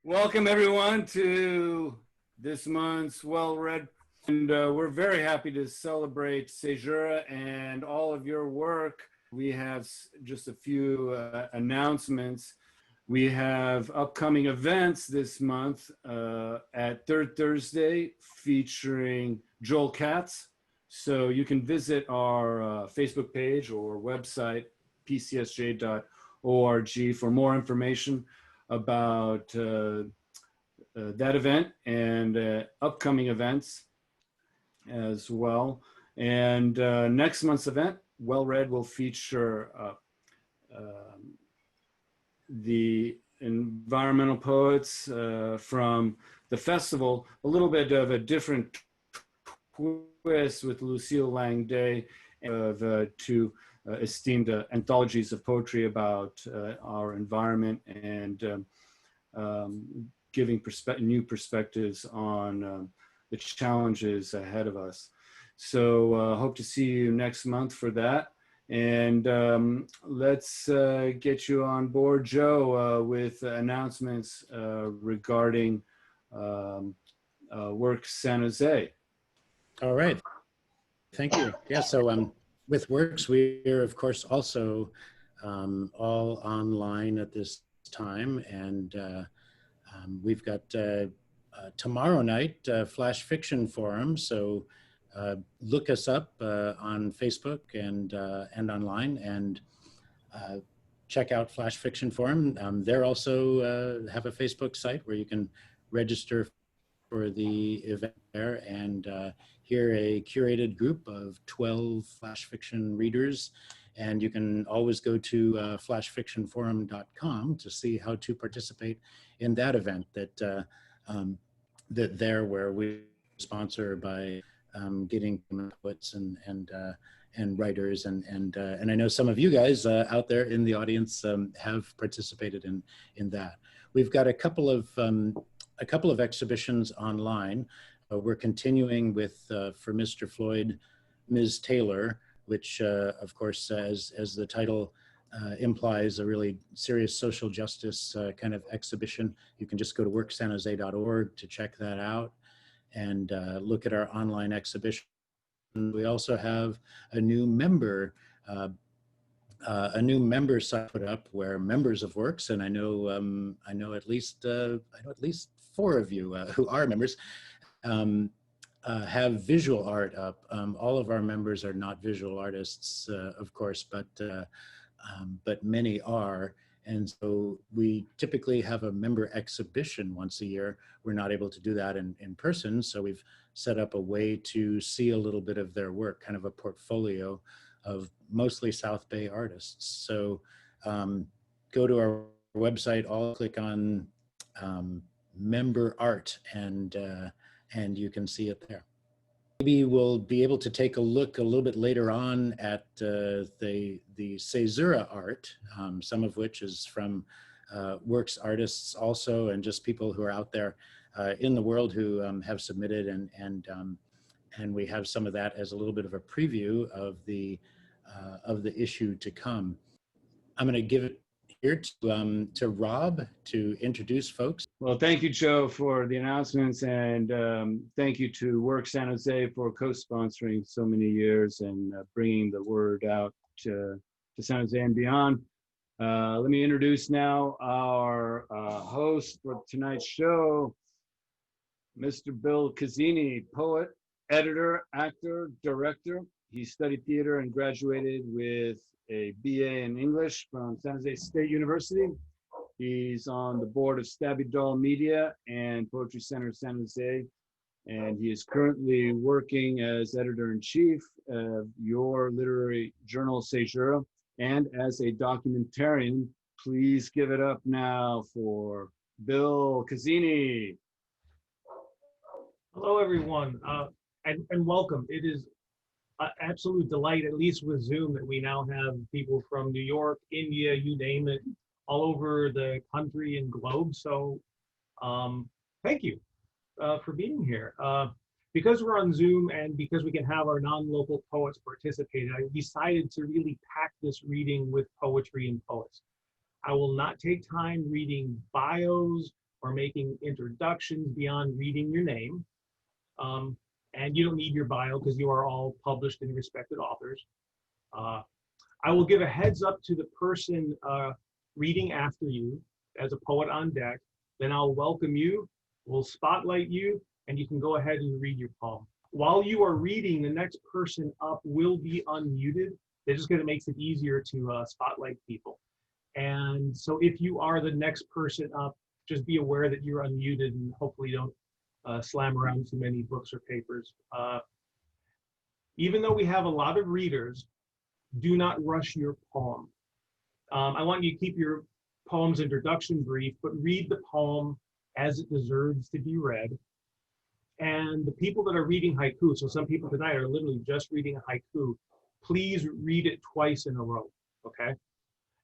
Welcome everyone to this month's Well-Read, and we're very happy to celebrate Cæsura and all of your work. We have just a few announcements. We have upcoming events this month at Third Thursday featuring Joel Katz. So you can visit our Facebook page or website, pcsj.org, for more information about that event and upcoming events as well. And next month's event, Well-Read, will feature the environmental poets from the festival, a little bit of a different twist with Lucille Langday of two esteemed anthologies of poetry about our environment and giving new perspectives on the challenges ahead of us. So hope to see you next month for that. And let's get you on board, Joe, with announcements regarding Work San Jose. All right. Thank you. Yeah, so with Works, we are, of course, also all online at this time. And we've got tomorrow night Flash Fiction Forum. So look us up on Facebook and online, and check out Flash Fiction Forum. They're also have a Facebook site where you can register for the event there and hear a curated group of 12 flash fiction readers. And you can always go to flashfictionforum.com to see how to participate in that event that where we sponsor by getting poets and writers and I know some of you guys out there in the audience have participated in that. We've got a couple of exhibitions online. We're continuing with for Mr. Floyd, Ms. Taylor, which of course, as the title implies, a really serious social justice kind of exhibition. You can just go to worksanjose.org to check that out and look at our online exhibition. We also have a new member site put up where members of Works, and I know at least 4 of you who are members, have visual art up. All of our members are not visual artists, of course, but many are. And so we typically have a member exhibition once a year. We're not able to do that in person, so we've set up a way to see a little bit of their work, kind of a portfolio of mostly South Bay artists. So go to our website, click on member art, and you can see it there. Maybe we'll be able to take a look a little bit later on at the Cæsura art, some of which is from Works artists also, and just people who are out there in the world who have submitted, and we have some of that as a little bit of a preview of the issue to come. I'm going to give it here to Rob to introduce folks. Well, thank you, Joe, for the announcements, and thank you to Work San Jose for co-sponsoring so many years and bringing the word out to San Jose and beyond. Let me introduce now our host for tonight's show, Mr. Bill Cazzini, poet, editor, actor, director. He studied theater and graduated with a BA in English from San Jose State University. He's on the board of Stabby Doll Media and Poetry Center San Jose, and he is currently working as editor-in-chief of your literary journal, Cæsura, and as a documentarian. Please give it up now for Bill Cazzini. Hello, everyone, and welcome. It is an absolute delight, at least with Zoom, that we now have people from New York, India, you name it, all over the country and globe. So thank you for being here. Because we're on Zoom and because we can have our non-local poets participate, I decided to really pack this reading with poetry and poets. I will not take time reading bios or making introductions beyond reading your name. And you don't need your bio because you are all published and respected authors. I will give a heads up to the person reading after you as a poet on deck. Then I'll welcome you, we'll spotlight you, and you can go ahead and read your poem. While you are reading, the next person up will be unmuted. They're just going to make it easier to spotlight people. And so if you are the next person up, just be aware that you're unmuted and hopefully don't slam around too many books or papers. Even though we have a lot of readers, do not rush your poem. I want you to keep your poem's introduction brief, but read the poem as it deserves to be read. And the people that are reading haiku, so some people tonight are literally just reading a haiku, please read it twice in a row, okay?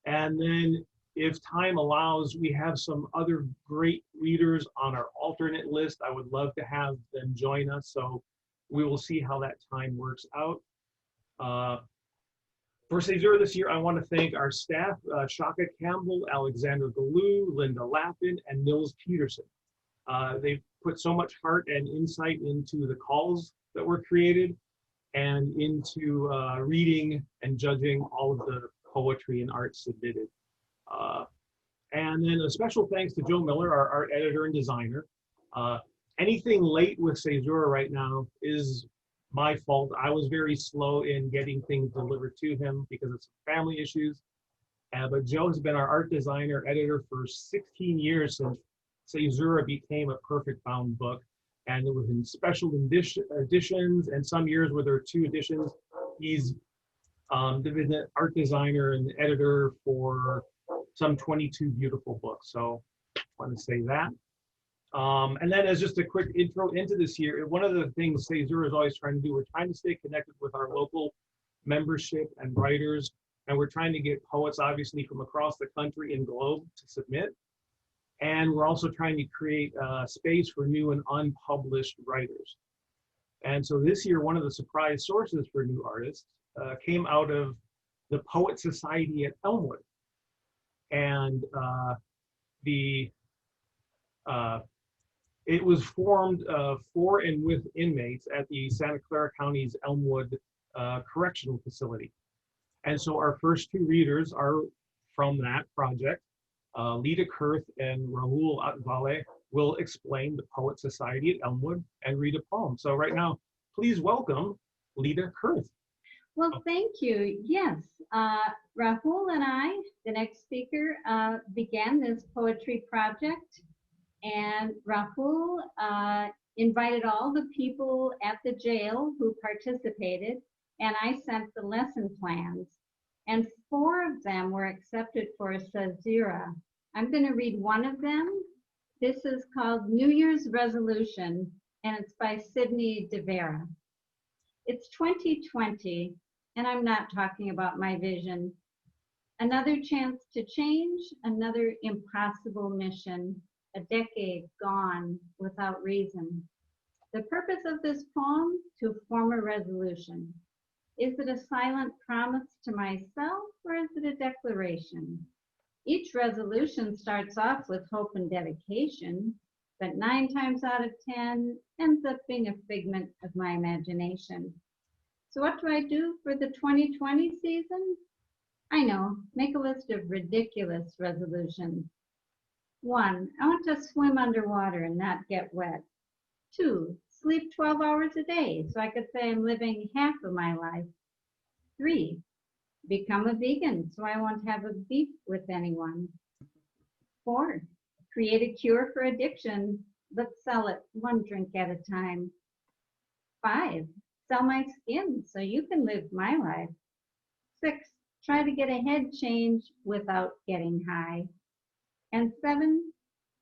And then if time allows, we have some other great readers on our alternate list. I would love to have them join us, so we will see how that time works out. For Cæsura this year, I want to thank our staff, Shaka Campbell, Alexander Galou, Linda Lappin, and Nils Peterson. They've put so much heart and insight into the calls that were created and into reading and judging all of the poetry and art submitted. And then a special thanks to Joe Miller, our art editor and designer. Anything late with Cæsura right now is my fault. I was very slow in getting things delivered to him because of some family issues. But Joe has been our art designer, editor for 16 years since Cæsura became a perfect bound book. And it was in special editions, and some years where there are 2 editions. He's been the art designer and editor for some 22 beautiful books. So I want to say that. And then as just a quick intro into this year, one of the things Cæsura is always trying to do, we're trying to stay connected with our local membership and writers, and we're trying to get poets obviously from across the country and globe to submit. And we're also trying to create space for new and unpublished writers. And so this year, one of the surprise sources for new artists came out of the Poet Society at Elmwood. And it was formed for and with inmates at the Santa Clara County's Elmwood Correctional Facility. And so our first 2 readers are from that project. Lita, Kurth, and Rahul Athavale will explain the Poet Society at Elmwood and read a poem. So right now, please welcome Lita Kurth. Well, thank you. Yes, Rahul and I, the next speaker, began this poetry project. And Rahul invited all the people at the jail who participated, and I sent the lesson plans. And 4 of them were accepted for Cæsura. I'm going to read one of them. This is called New Year's Resolution, and it's by Sydney Devera. It's 2020, and I'm not talking about my vision. Another chance to change, another impossible mission. A decade gone without reason. The purpose of this poem, to form a resolution. Is it a silent promise to myself, or is it a declaration? Each resolution starts off with hope and dedication, but 9 times out of 10 ends up being a figment of my imagination. So what do I do for the 2020 season? I know, make a list of ridiculous resolutions. 1, I want to swim underwater and not get wet. 2, sleep 12 hours a day so I could say I'm living half of my life. 3, become a vegan so I won't have a beef with anyone. 4, create a cure for addiction, but sell it 1 drink at a time. 5, sell my skin so you can live my life. 6, try to get a head change without getting high. And 7,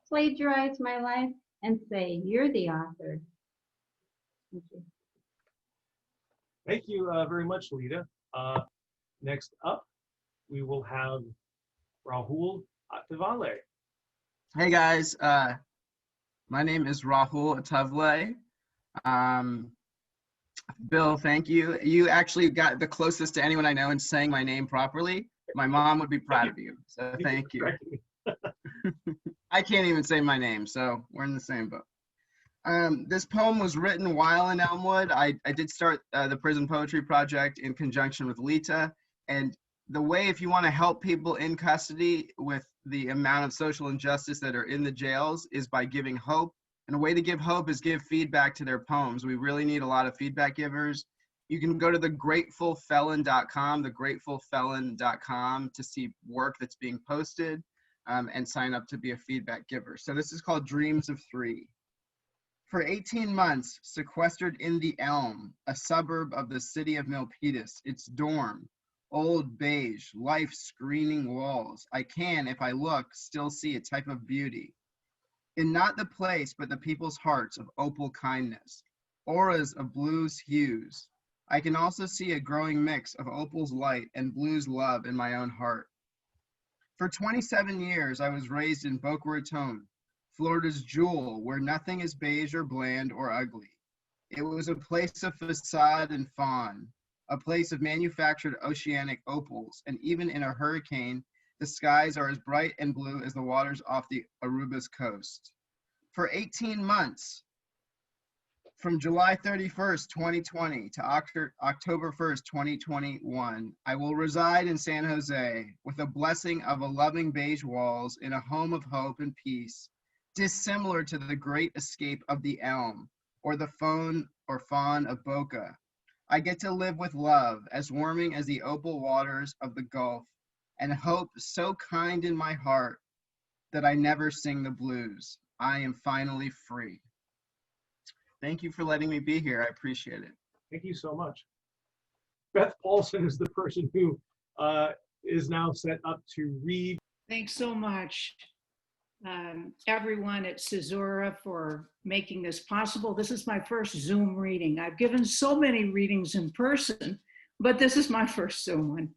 plagiarize my life and say, you're the author. Thank you. Thank you very much, Lita. Next up, we will have Rahul Athavale. Hey guys, my name is Rahul Athavale. Bill, thank you. You actually got the closest to anyone I know in saying my name properly. My mom would be proud of you, so thank you. I can't even say my name, so we're in the same boat. This poem was written while in Elmwood. I did start the Prison Poetry Project in conjunction with Lita. And the way, if you want to help people in custody with the amount of social injustice that are in the jails, is by giving hope. And a way to give hope is give feedback to their poems. We really need a lot of feedback givers. You can go to thegratefulfelon.com, thegratefulfelon.com, to see work that's being posted and sign up to be a feedback giver. So this is called Dreams of Three. For 18 months, sequestered in the Elm, a suburb of the city of Milpitas, its dorm, old beige, life screening walls, I can, if I look, still see a type of beauty. In not the place, but the people's hearts of opal kindness, auras of blues hues. I can also see a growing mix of opal's light and blue's love in my own heart. For 27 years, I was raised in Boca Raton, Florida's jewel, where nothing is beige or bland or ugly. It was a place of facade and fawn, a place of manufactured oceanic opals, and even in a hurricane, the skies are as bright and blue as the waters off the Aruba's coast. For 18 months, from July 31st, 2020 to October 1st, 2021, I will reside in San Jose with a blessing of a loving beige walls in a home of hope and peace, dissimilar to the great escape of the Elm or the fawn of Boca. I get to live with love as warming as the opal waters of the Gulf, and hope so kind in my heart that I never sing the blues. I am finally free. Thank you for letting me be here. I appreciate it. Thank you so much. Beth Paulson is the person who is now set up to read. Thanks so much, everyone at Cæsura, for making this possible. This is my first Zoom reading. I've given so many readings in person, but this is my first Zoom one.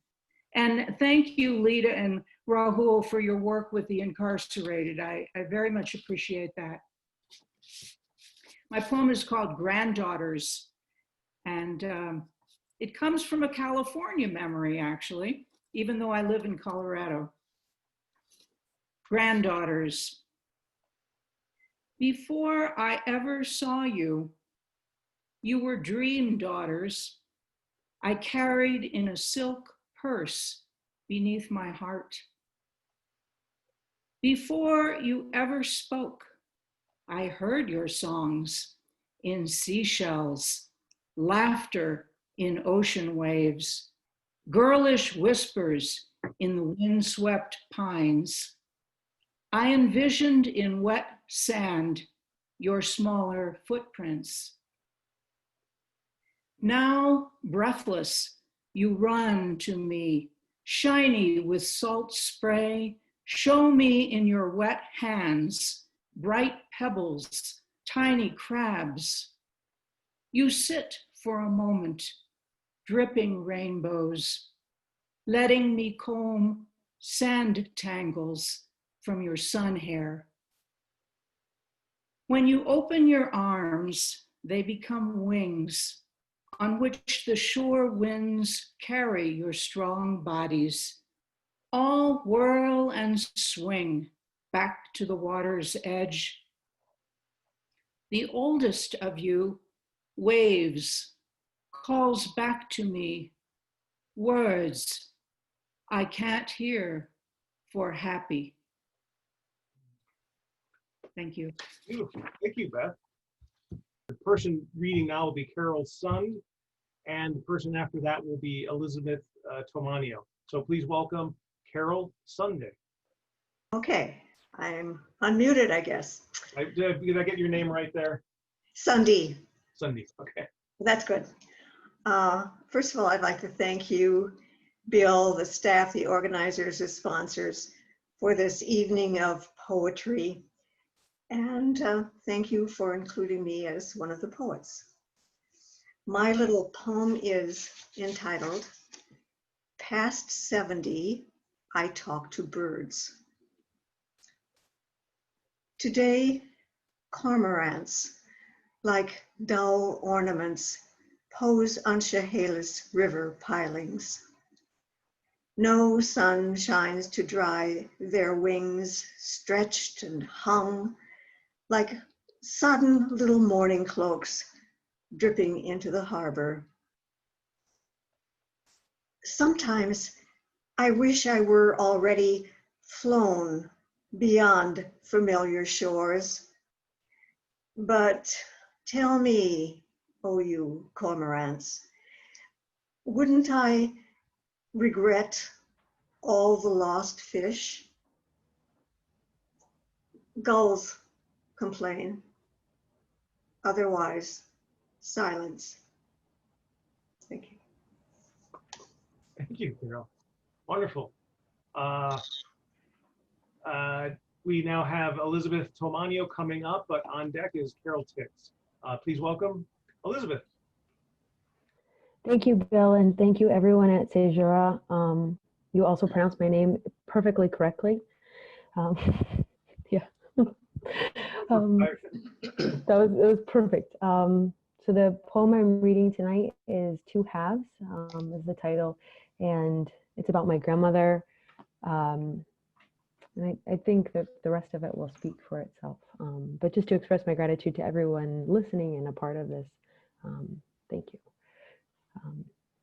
And thank you, Lita and Rahul, for your work with the incarcerated. I very much appreciate that. My poem is called Granddaughters, and it comes from a California memory, actually, even though I live in Colorado. Granddaughters. Before I ever saw you, you were dream daughters I carried in a silk purse beneath my heart. Before you ever spoke, I heard your songs in seashells, laughter in ocean waves, girlish whispers in the windswept pines. I envisioned in wet sand your smaller footprints. Now, breathless, you run to me, shiny with salt spray. Show me in your wet hands bright pebbles, tiny crabs. You sit for a moment, dripping rainbows, letting me comb sand tangles from your sun hair. When you open your arms, they become wings on which the shore winds carry your strong bodies, all whirl and swing back to the water's edge. The oldest of you waves, calls back to me words I can't hear for happy. Thank you. Beautiful. Thank you, Beth. The person reading now will be Carol's son, and the person after that will be Elizabeth Tomanio. So please welcome Carol Sunde. Okay, I'm unmuted, I guess. Did I get your name right there? Sunde. Sunde, okay. That's good. First of all, I'd like to thank you, Bill, the staff, the organizers, the sponsors, for this evening of poetry. And thank you for including me as one of the poets. My little poem is entitled, Past 70, I Talk to Birds. Today, cormorants, like dull ornaments, pose on Chehalis River pilings. No sun shines to dry their wings, stretched and hung like sodden little morning cloaks dripping into the harbor. Sometimes I wish I were already flown beyond familiar shores. But tell me, oh you cormorants, wouldn't I regret all the lost fish? Gulls complain. Otherwise, silence. Thank you. Thank you, Carol. Wonderful. We now have Elizabeth Tomanio coming up, but on deck is Carol Tix. Please welcome Elizabeth. Thank you, Bill, and thank you everyone at Cæsura. You also pronounced my name perfectly correctly. Yeah, it was perfect. So the poem I'm reading tonight is Two Halves, is the title, and it's about my grandmother. And I think that the rest of it will speak for itself. But just to express my gratitude to everyone listening and a part of this, thank you.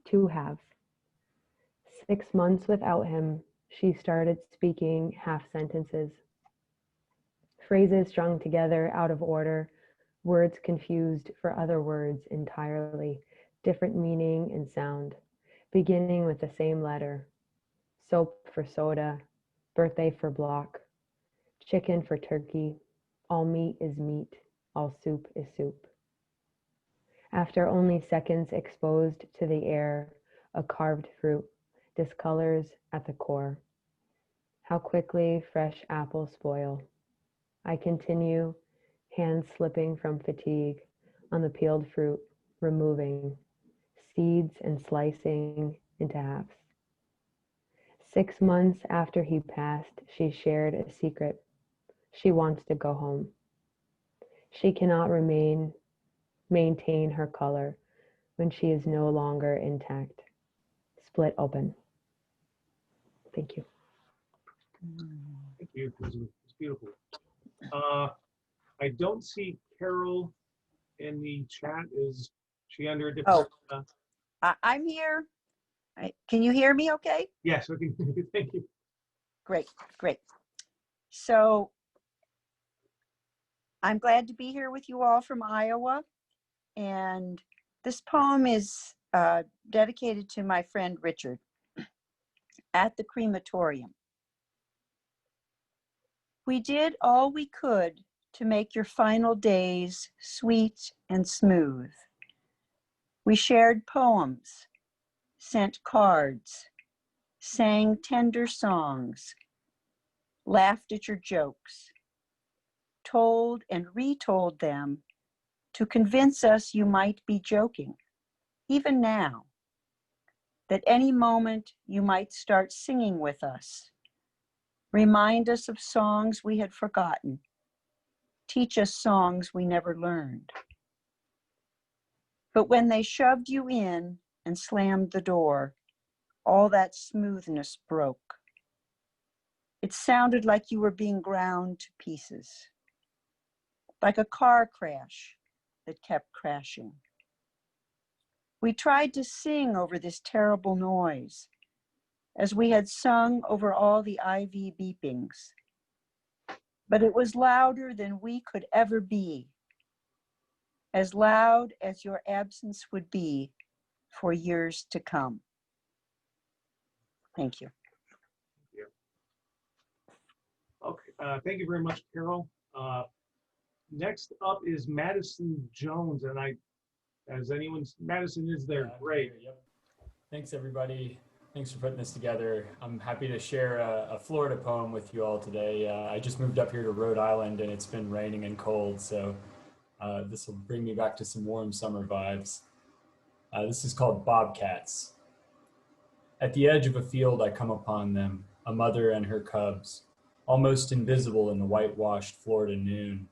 Two halves. 6 months without him, she started speaking half sentences. Phrases strung together out of order, words confused for other words entirely, different meaning and sound, beginning with the same letter. Soap for soda, birthday for block, chicken for turkey, all meat is meat, all soup is soup. After only seconds exposed to the air, a carved fruit discolors at the core. How quickly fresh apples spoil. I continue, hands slipping from fatigue on the peeled fruit, removing seeds and slicing into halves. 6 months after he passed, she shared a secret. She wants to go home. She cannot maintain her color when she is no longer intact, split open. Thank you. Thank you. It's beautiful. I don't see Carol in the chat. Is she under a different? I'm here. Can you hear me okay? Yes, okay. Thank you. Great, great. So I'm glad to be here with you all from Iowa. And this poem is dedicated to my friend Richard at the crematorium. We did all we could to make your final days sweet and smooth. We shared poems, sent cards, sang tender songs, laughed at your jokes, told and retold them to convince us you might be joking, even now, that any moment you might start singing with us, remind us of songs we had forgotten, teach us songs we never learned. But when they shoved you in and slammed the door, all that smoothness broke. It sounded like you were being ground to pieces, like a car crash that kept crashing. We tried to sing over this terrible noise, as we had sung over all the IV beepings, but it was louder than we could ever be, as loud as your absence would be for years to come. Thank you. Okay, thank you very much, Carol. Next up is Madison Jones, and Madison is there. Great. Yep. Thanks, everybody. Thanks for putting this together. I'm happy to share a Florida poem with you all today. I just moved up here to Rhode Island, and it's been raining and cold, so this will bring me back to some warm summer vibes. This is called Bobcats. At the edge of a field, I come upon them, a mother and her cubs, almost invisible in the whitewashed Florida noon,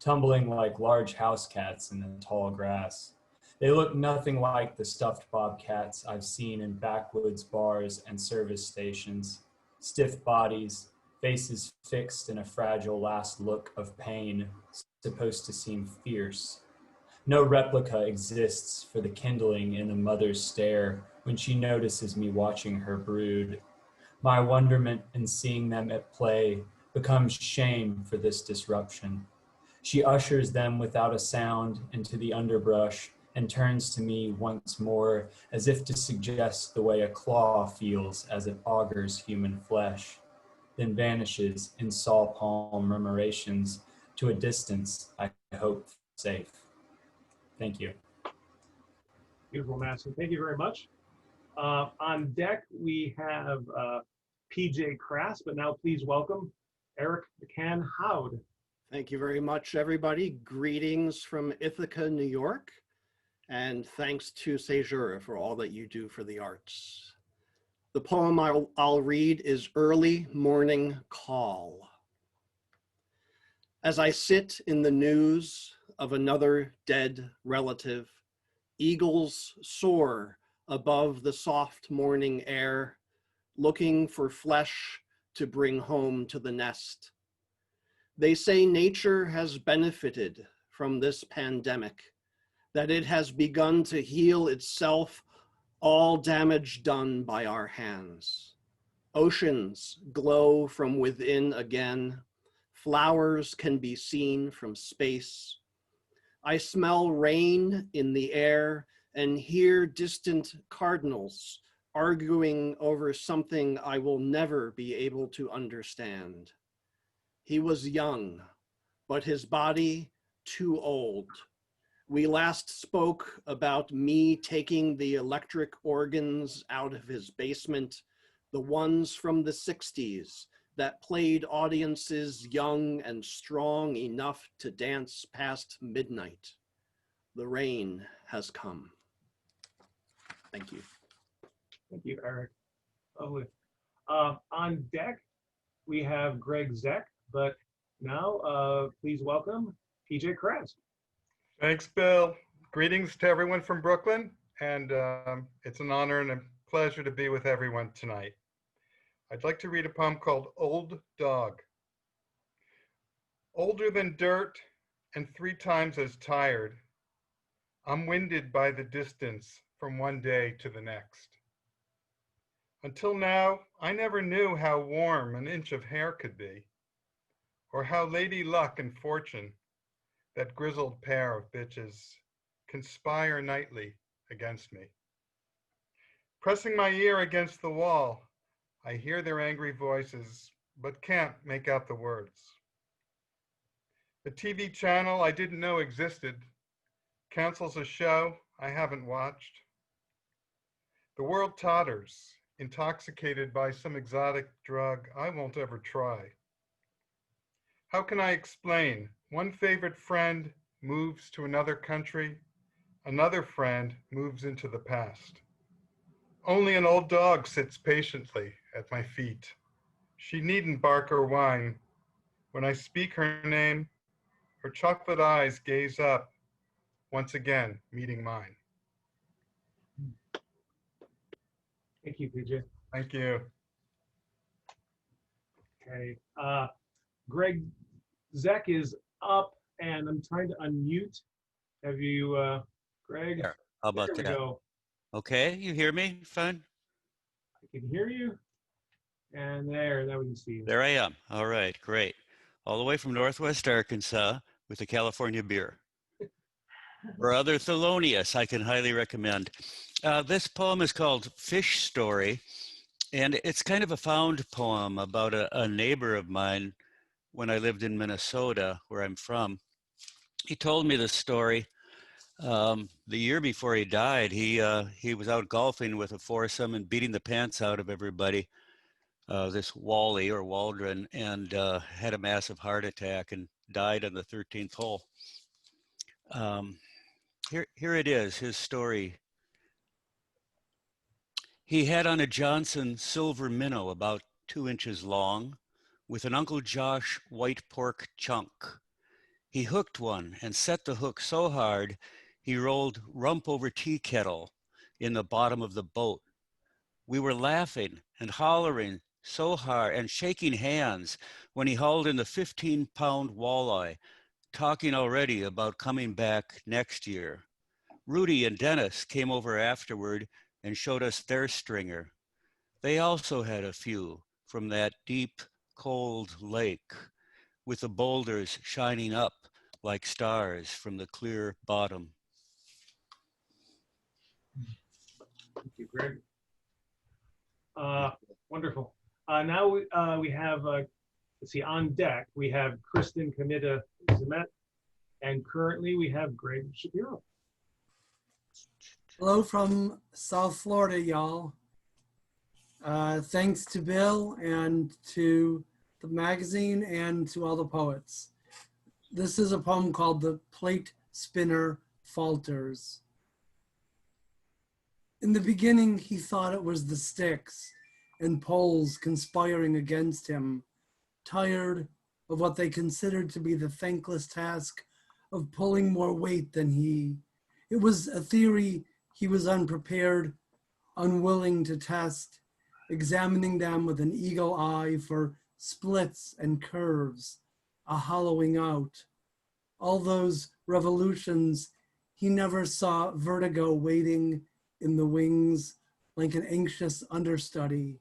tumbling like large house cats in the tall grass. They look nothing like the stuffed bobcats I've seen in backwoods bars and service stations. Stiff bodies, faces fixed in a fragile last look of pain, supposed to seem fierce. No replica exists for the kindling in a mother's stare when she notices me watching her brood. My wonderment in seeing them at play becomes shame for this disruption. She ushers them without a sound into the underbrush and turns to me once more as if to suggest the way a claw feels as it augurs human flesh, then vanishes in saw palm murmurations to a distance I hope safe. Thank you. Beautiful, Madison. Thank you very much. On deck, we have PJ Krass, but now please welcome Eric McCann Howd. Thank you very much, everybody. Greetings from Ithaca, New York, and thanks to Cæsura for all that you do for the arts. The poem I'll read is Early Morning Call. As I sit in the news of another dead relative, eagles soar above the soft morning air, looking for flesh to bring home to the nest. They say nature has benefited from this pandemic, that it has begun to heal itself, all damage done by our hands. Oceans glow from within again. Flowers can be seen from space. I smell rain in the air and hear distant cardinals arguing over something I will never be able to understand. He was young, but his body too old. We last spoke about me taking the electric organs out of his basement, the ones from the 60s that played audiences young and strong enough to dance past midnight. The rain has come. Thank you. Thank you, Eric. Lovely. On deck, we have Greg Zeck, but now please welcome PJ Krass. Thanks, Bill. Greetings to everyone from Brooklyn, and it's an honor and a pleasure to be with everyone tonight. I'd like to read a poem called Old Dog. Older than dirt and 3 times as tired, I'm winded by the distance from one day to the next. Until now, I never knew how warm an inch of hair could be, or how Lady Luck and Fortune, that grizzled pair of bitches, conspire nightly against me. Pressing my ear against the wall, I hear their angry voices, but can't make out the words. The TV channel I didn't know existed cancels a show I haven't watched. The world totters, intoxicated by some exotic drug I won't ever try. How can I explain? One favorite friend moves to another country, another friend moves into the past. Only an old dog sits patiently at my feet. She needn't bark or whine. When I speak her name, her chocolate eyes gaze up, once again meeting mine. Thank you, PJ. Thank you. Okay. Greg Zeck is up, and I'm trying to unmute. Have you, Greg? There. How about there we that? Go. Okay, you hear me? Fine. I can hear you. And there, now we can see you. There I am. All right, great. All the way from Northwest Arkansas with a California beer. Brother Thelonious, I can highly recommend. This poem is called Fish Story, and it's kind of a found poem about a neighbor of mine when I lived in Minnesota, where I'm from. He told me this story. The year before he died, he was out golfing with a foursome and beating the pants out of everybody, this Wally or Waldron, and had a massive heart attack and died on the 13th hole. Here it is, his story. He had on a Johnson silver minnow about 2 inches long with an Uncle Josh white pork chunk. He hooked one and set the hook so hard he rolled rump over tea kettle in the bottom of the boat. We were laughing and hollering so hard and shaking hands when he hauled in the 15-pound walleye, talking already about coming back next year. Rudy and Dennis came over afterward and showed us their stringer. They also had a few from that deep, cold lake, with the boulders shining up like stars from the clear bottom. Thank you, Greg. Wonderful. Now we have, let's see, on deck, we have Kristin, Camitta, Zimet, and currently we have Gregg Shapiro. Hello from South Florida, y'all. Thanks to Bill and to the magazine and to all the poets. This is a poem called The Plate Spinner Falters. In the beginning, he thought it was the sticks and poles conspiring against him, tired of what they considered to be the thankless task of pulling more weight than he. It was a theory he was unprepared, unwilling to test, examining them with an eagle eye for splits and curves, a hollowing out. All those revolutions, he never saw vertigo waiting in the wings like an anxious understudy.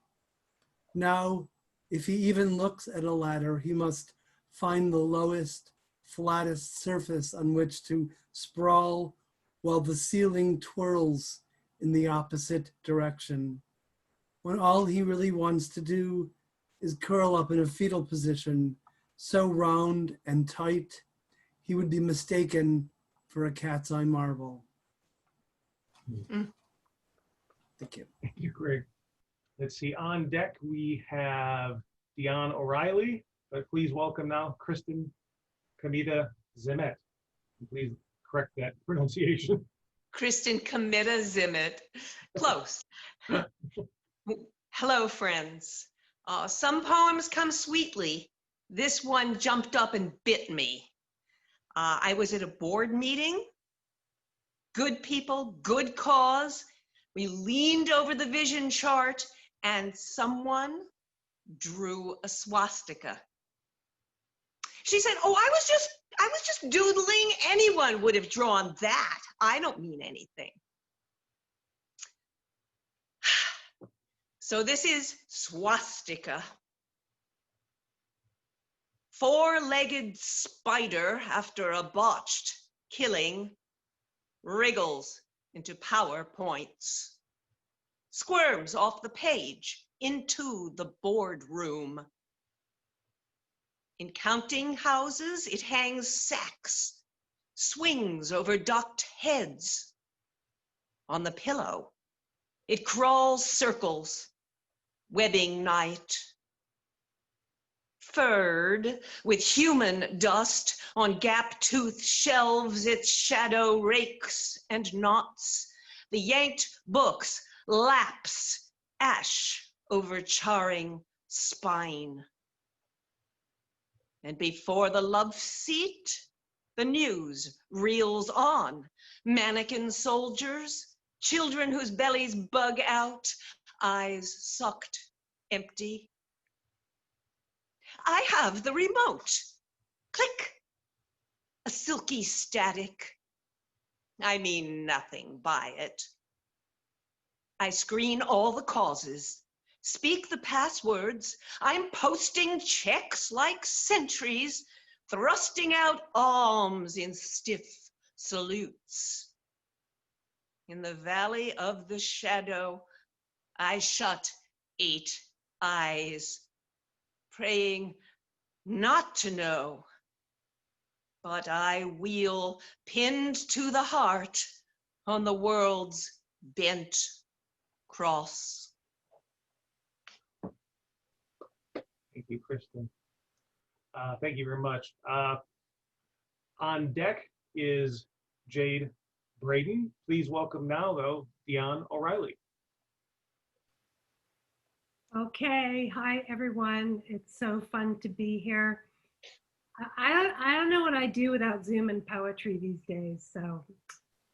Now, if he even looks at a ladder, he must find the lowest, flattest surface on which to sprawl while the ceiling twirls in the opposite direction. When all he really wants to do is curl up in a fetal position, so round and tight, he would be mistaken for a cat's eye marble. Thank you. Thank you, Greg. Let's see, on deck we have Dion O'Reilly, but please welcome now Kristin, Camitta, Zimet. Please correct that pronunciation. Kristin, Camitta, Zimet. Close. Hello, friends. Some poems come sweetly. This one jumped up and bit me. I was at a board meeting. Good people, good cause. We leaned over the vision chart and someone drew a swastika. She said, "Oh, I was just doodling. Anyone would have drawn that. I don't mean anything." So this is swastika. Four-legged spider after a botched killing wriggles into PowerPoints, squirms off the page into the boardroom. In counting houses, it hangs sacks, swings over docked heads. On the pillow, it crawls circles, webbing night. Furred with human dust on gap-toothed shelves, its shadow rakes and knots. The yanked books lapse, ash over charring spine. And before the love seat, the news reels on. Mannequin soldiers, children whose bellies bug out, eyes sucked empty. I have the remote. Click. A silky static. I mean nothing by it. I screen all the causes, speak the passwords. I'm posting checks like sentries, thrusting out arms in stiff salutes. In the valley of the shadow, I shut 8 eyes, praying not to know, but I wheel pinned to the heart on the world's bent cross. Thank you, Kristin. Thank you very much. On deck is Jade Braden. Please welcome now, though, Dion O'Reilly. Okay, hi everyone. It's so fun to be here. I don't know what I do without Zoom and poetry these days, so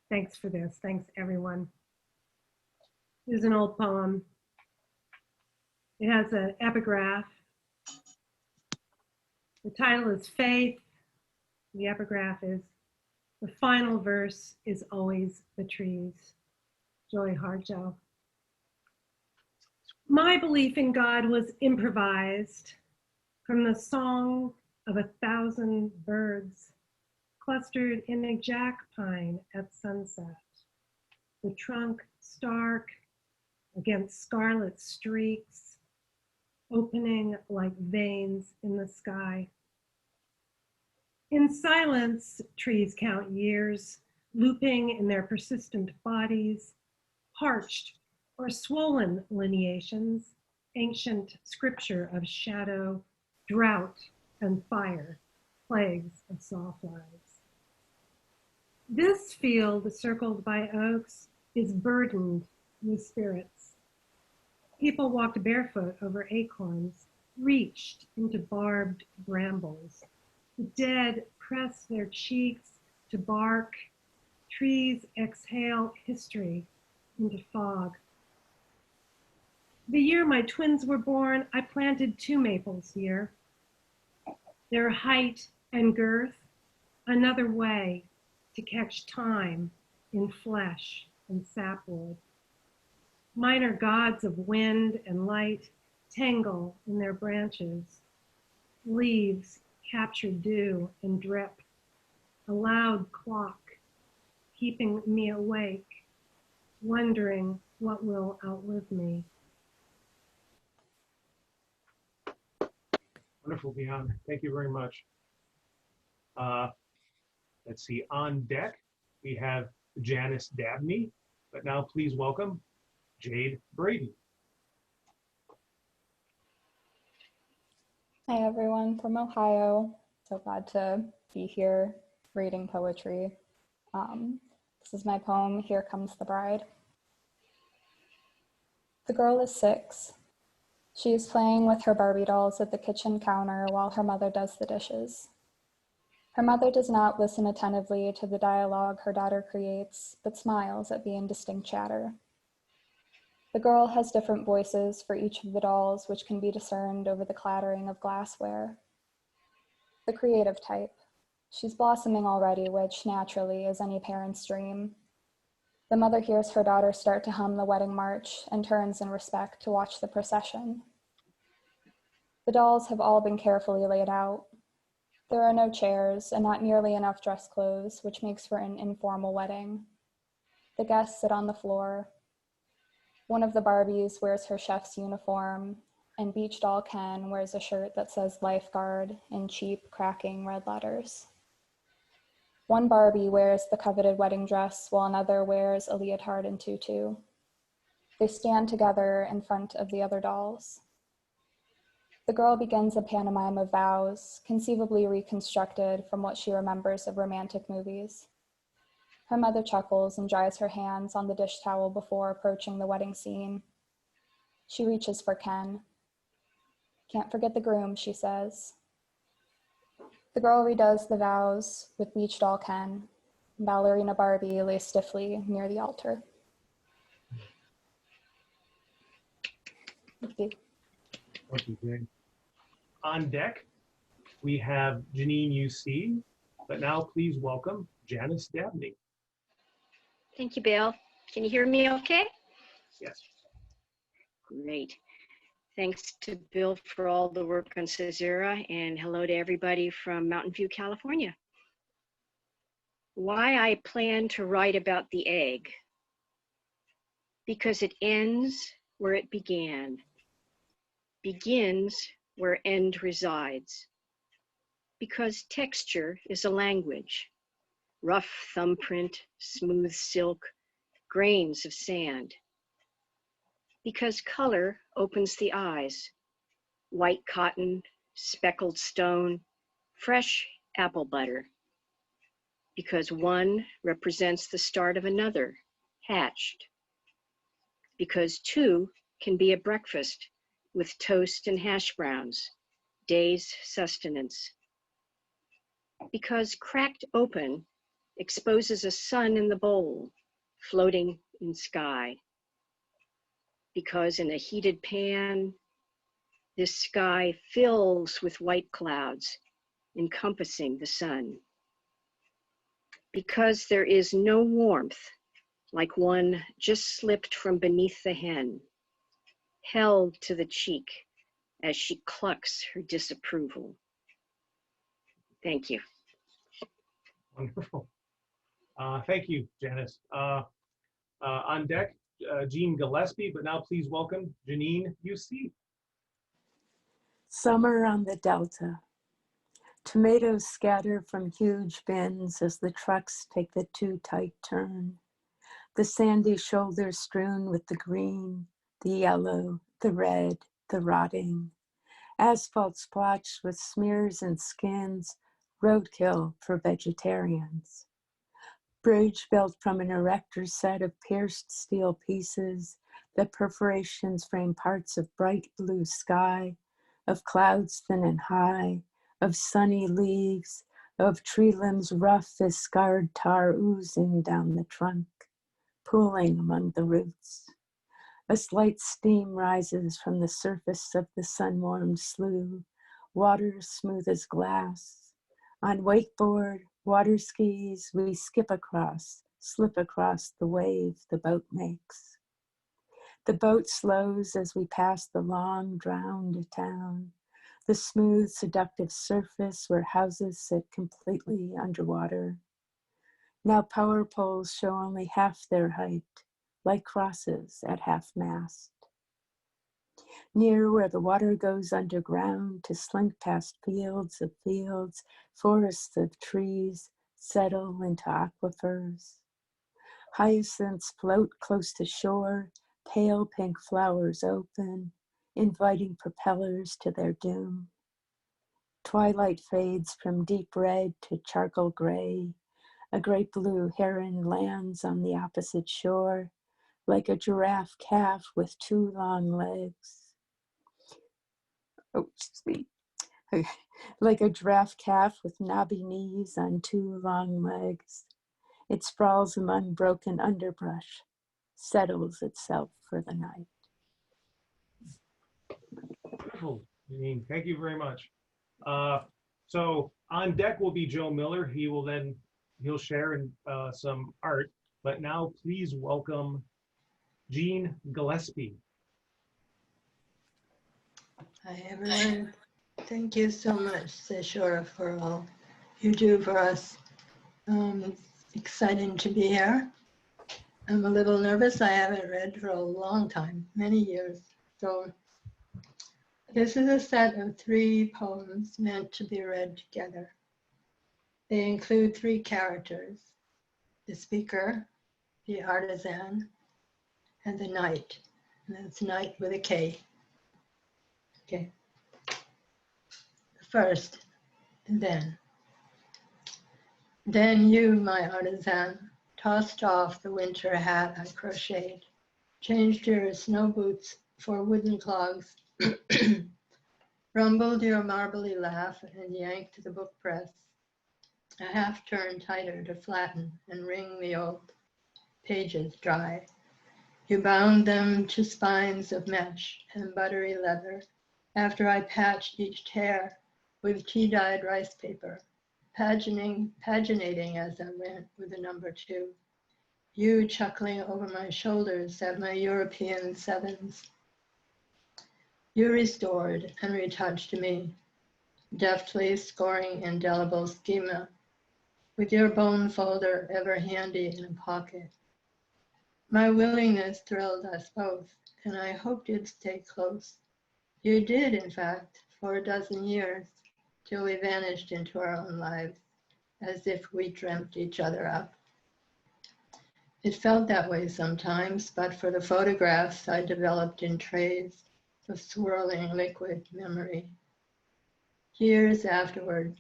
Thanks for this. Thanks, everyone. Here's an old poem. It has an epigraph. The title is Faith. The epigraph is, the final verse is always the trees. Joy Harjo. My belief in God was improvised from the song of 1,000 birds clustered in a jack pine at sunset. The trunk stark against scarlet streaks, opening like veins in the sky. In silence, trees count years, looping in their persistent bodies, parched or swollen lineations, ancient scripture of shadow, drought, and fire, plagues of sawflies. This field, circled by oaks, is burdened with spirits. People walked barefoot over acorns, reached into barbed brambles. The dead press their cheeks to bark. Trees exhale history into fog. The year my twins were born, I planted 2 maples here. Their height and girth, another way to catch time in flesh and sapwood. Minor gods of wind and light tangle in their branches. Leaves capture dew and drip. A loud clock keeping me awake, wondering what will outlive me. Wonderful, Dion. Thank you very much. Let's see, on deck, we have Janice Dabney, but now please welcome Jade Braden. Hi everyone from Ohio. So glad to be here reading poetry. This is my poem, Here Comes the Bride. The girl is 6. She is playing with her Barbie dolls at the kitchen counter while her mother does the dishes. Her mother does not listen attentively to the dialogue her daughter creates, but smiles at the indistinct chatter. The girl has different voices for each of the dolls, which can be discerned over the clattering of glassware. The creative type. She's blossoming already, which naturally is any parent's dream. The mother hears her daughter start to hum the wedding march and turns in respect to watch the procession. The dolls have all been carefully laid out. There are no chairs and not nearly enough dress clothes, which makes for an informal wedding. The guests sit on the floor. One of the Barbies wears her chef's uniform, and Beach Doll Ken wears a shirt that says lifeguard in cheap, cracking red letters. One Barbie wears the coveted wedding dress while another wears a leotard and tutu. They stand together in front of the other dolls. The girl begins a pantomime of vows, conceivably reconstructed from what she remembers of romantic movies. Her mother chuckles and dries her hands on the dish towel before approaching the wedding scene. She reaches for Ken. Can't forget the groom, she says. The girl redoes the vows with Beach Doll Ken. Ballerina Barbie lays stiffly near the altar. Thank you. Thank you, Jade. On deck, we have Jeanine U-C, but now please welcome Janice Dabney. Thank you, Bill. Can you hear me okay? Yes. Great. Thanks to Bill for all the work on Cæsura, and hello to everybody from Mountain View, California. Why I plan to write about the egg? Because it ends where it began, begins where end resides. Because texture is a language, rough thumbprint, smooth silk, grains of sand. Because color opens the eyes, white cotton, speckled stone, fresh apple butter. Because one represents the start of another, hatched. Because 2 can be a breakfast with toast and hash browns, day's sustenance. Because cracked open exposes a sun in the bowl, floating in sky. Because in a heated pan, this sky fills with white clouds, encompassing the sun. Because there is no warmth, like one just slipped from beneath the hen, held to the cheek as she clucks her disapproval. Thank you. Wonderful. Thank you, Janice. On deck, Jeanne Gillespie, but now please welcome Jeanine U-C. Summer on the Delta. Tomatoes scatter from huge bins as the trucks take the too tight turn. The sandy shoulders strewn with the green, the yellow, the red, the rotting. Asphalt splotched with smears and skins, roadkill for vegetarians. Bridge built from an erector set of pierced steel pieces, the perforations frame parts of bright blue sky, of clouds thin and high, of sunny leaves, of tree limbs rough as scarred tar oozing down the trunk, pooling among the roots. A slight steam rises from the surface of the sun-warmed slough, water smooth as glass. On wakeboard, water skis, we skip across, slip across the wave the boat makes. The boat slows as we pass the long, drowned town, the smooth, seductive surface where houses sit completely underwater. Now power poles show only half their height, like crosses at half-mast. Near where the water goes underground to slink past fields of fields, forests of trees settle into aquifers. Hyacinths float close to shore, pale pink flowers open, inviting propellers to their doom. Twilight fades from deep red to charcoal gray. A great blue heron lands on the opposite shore, like a giraffe calf with two long legs. Oh, excuse me. Like a giraffe calf with knobby knees on two long legs. It sprawls among broken underbrush, settles itself for the night. Wonderful, Jeanine. Thank you very much. So on deck will be Joe Miller. He'll share in some art, but now please welcome Jeanne Gillespie. Hi, everyone. Thank you so much, Cæsura, for all you do for us. It's exciting to be here. I'm a little nervous. I haven't read for a long time, many years. So this is a set of 3 poems meant to be read together. They include 3 characters: the speaker, the artisan, and the knight. And that's knight with a K. Okay. First, and then. Then you, my artisan, tossed off the winter hat I crocheted, changed your snow boots for wooden clogs, rumbled your marbly laugh and yanked the book press, a half turn tighter to flatten and wring the old pages dry. You bound them to spines of mesh and buttery leather after I patched each tear with tea-dyed rice paper, paginating as I went with the number 2. You chuckling over my shoulders at my European 7s. You restored and retouched me, deftly scoring indelible schema, with your bone folder ever handy in a pocket. My willingness thrilled us both, and I hoped you'd stay close. You did, in fact, for a dozen years, till we vanished into our own lives, as if we dreamt each other up. It felt that way sometimes, but for the photographs I developed in trays of swirling liquid memory. Years afterward,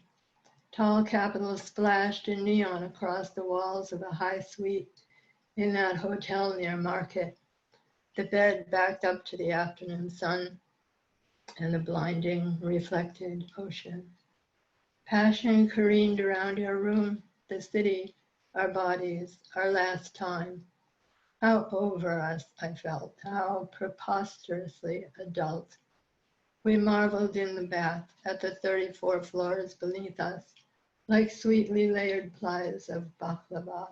tall capitals splashed in neon across the walls of a high suite in that hotel near Market, the bed backed up to the afternoon sun and the blinding reflected ocean. Passion careened around your room, the city, our bodies, our last time. How over us I felt, how preposterously adult. We marveled in the bath at the 34 floors beneath us, like sweetly layered plies of baklava.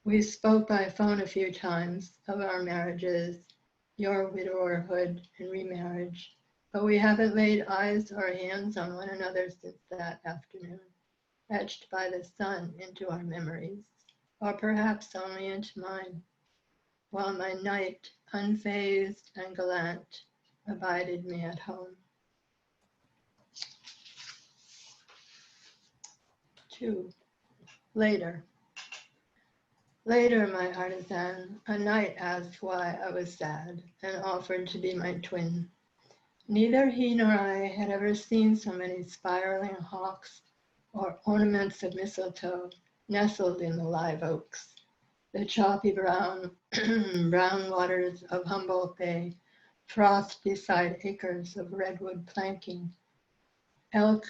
We spoke by phone a few times of our marriages, your widowerhood and remarriage, but we haven't laid eyes or hands on one another since that afternoon, etched by the sun into our memories, or perhaps only into mine, while my knight, unfazed and gallant, abided me at home. 2. Later. Later, my artisan, a knight asked why I was sad and offered to be my twin. Neither he nor I had ever seen so many spiraling hawks or ornaments of mistletoe nestled in the live oaks. The choppy brown waters of Humboldt Bay frothed beside acres of redwood planking. Elk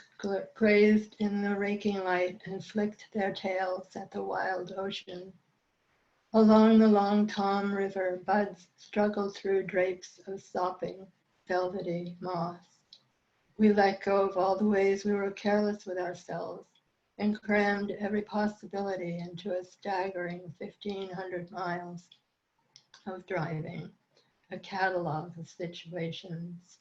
grazed in the raking light and flicked their tails at the wild ocean. Along the Long Tom River, buds struggled through drapes of sopping, velvety moss. We let go of all the ways we were careless with ourselves and crammed every possibility into a staggering 1,500 miles of driving, a catalog of situations.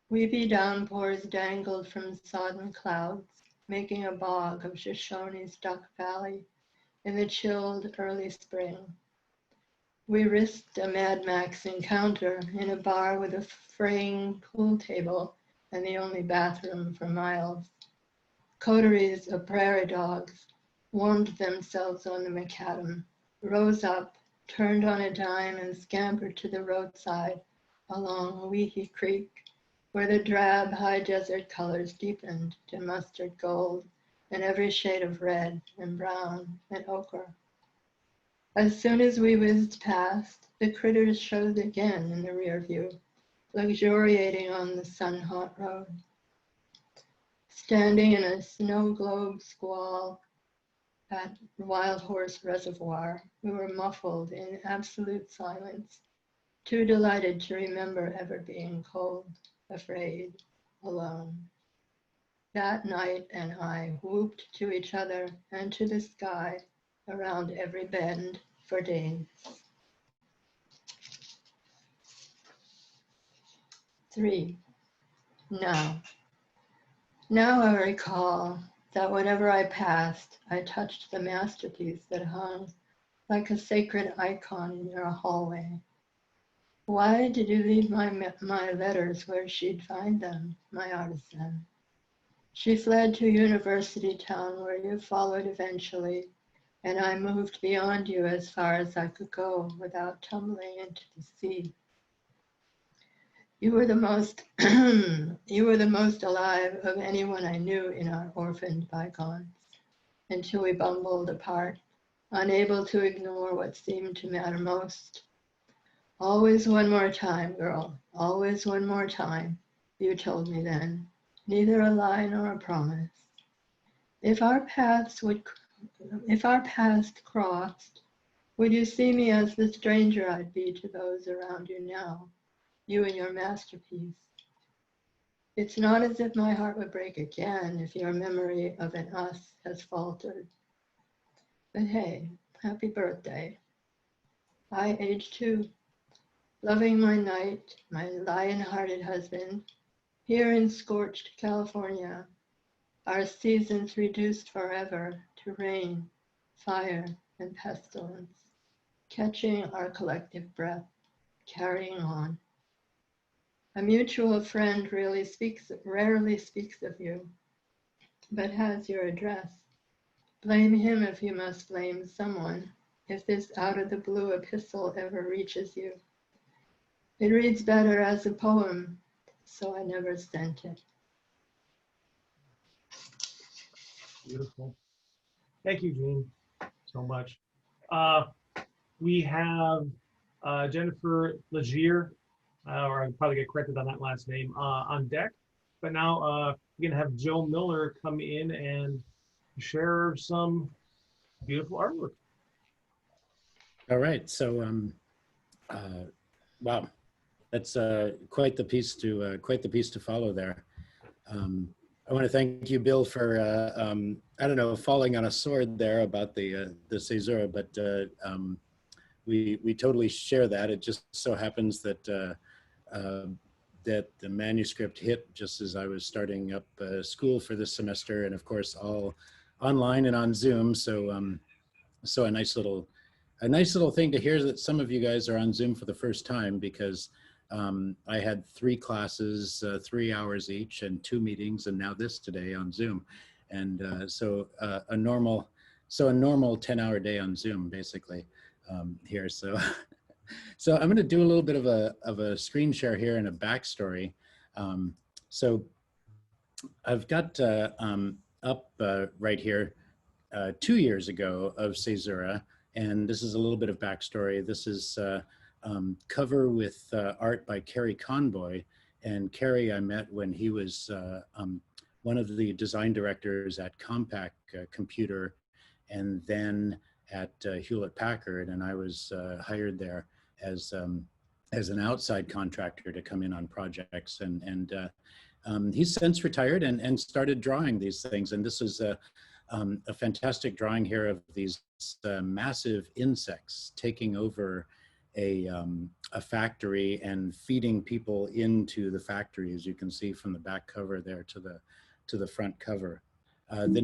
Weepy downpours dangled from sodden clouds, making a bog of Shoshone's Duck Valley in the chilled early spring. We risked a Mad Max encounter in a bar with a fraying pool table and the only bathroom for miles. Coteries of prairie dogs warmed themselves on the macadam, rose up, turned on a dime, and scampered to the roadside along Weehee Creek, where the drab high desert colors deepened to mustard gold and every shade of red and brown and ochre. As soon as we whizzed past, the critters showed again in the rear view, luxuriating on the sun-hot road. Standing in a snow globe squall at Wild Horse Reservoir, we were muffled in absolute silence, too delighted to remember ever being cold, afraid, alone. That night and I whooped to each other and to the sky around every bend for days. 3. Now I recall that whenever I passed, I touched the masterpiece that hung like a sacred icon in your hallway. Why did you leave my letters where she'd find them, my artisan? She fled to University Town, where you followed eventually, and I moved beyond you as far as I could go without tumbling into the sea. You were the most alive of anyone I knew in our orphaned bygones, until we bumbled apart, unable to ignore what seemed to matter most. Always one more time, girl, always one more time, you told me then, neither a lie nor a promise. If our paths crossed, would you see me as the stranger I'd be to those around you now, you and your masterpiece? It's not as if my heart would break again if your memory of an us has faltered. But hey, happy birthday. I age too, loving my knight, my lion-hearted husband, here in scorched California, our seasons reduced forever to rain, fire, and pestilence, catching our collective breath, carrying on. A mutual friend rarely speaks of you, but has your address. Blame him if you must blame someone, if this out-of-the-blue epistle ever reaches you. It reads better as a poem, so I never sent it. Beautiful. Thank you, Jeanne, so much. We have Jennifer Legier, or I probably get corrected on that last name, on deck. But now we're going to have Joe Miller come in and share some beautiful artwork. All right, so wow, that's quite the piece to follow there. I want to thank you, Bill, for I don't know, falling on a sword there about the Cæsura, but we totally share that. It just so happens that that the manuscript hit just as I was starting up school for this semester, and of course all online and on Zoom. So so a nice little thing to hear that some of you guys are on Zoom for the first time, because I had 3 classes, 3 hours each, and 2 meetings, and now this today on Zoom, and so a normal 10-hour day on Zoom basically here. So so I'm going to do a little bit of a screen share here and a backstory. So I've got up right here 2 years ago of Cæsura, and this is a little bit of backstory. This is cover with art by Kerry Conboy, and Kerry I met when he was one of the design directors at Compaq Computer, and then at Hewlett Packard, and I was hired there as an outside contractor to come in on projects, and he's since retired and started drawing these things, and this is a fantastic drawing here of these massive insects taking over a factory and feeding people into the factory, as you can see from the back cover there to the front cover. The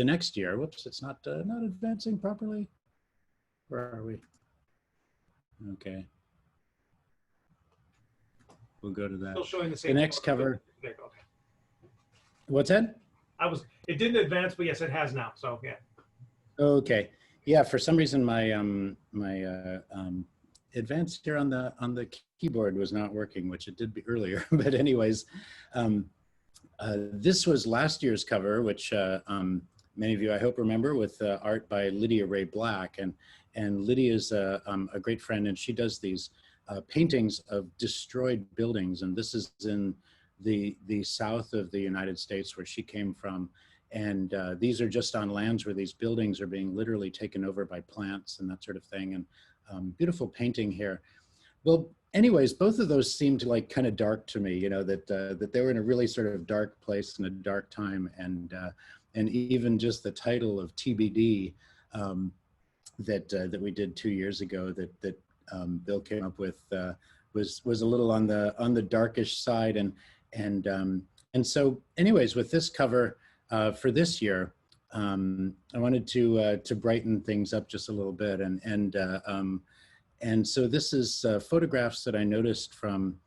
next year, whoops, it's not advancing properly. Where are we? Okay, we'll go to that. Still showing the same. The next cover. There, okay. What's that? It didn't advance, but yes, it has now. So yeah. Okay. Yeah. For some reason, my advance here on the keyboard was not working, which it did be earlier. But anyways, this was last year's cover, which many of you I hope remember, with art by Lydia Ray Black, and Lydia is a great friend, and she does these paintings of destroyed buildings, and this is in the south of the United States where she came from, and these are just on lands where these buildings are being literally taken over by plants and that sort of thing, and beautiful painting here. Well, anyways, both of those seemed like kind of dark to me, you know, that they were in a really sort of dark place and a dark time, and even just the title of TBD that we did 2 years ago that Bill came up with was a little on the darkish side, and so anyways, with this cover for this year, I wanted to brighten things up just a little bit, and so this is photographs that I noticed from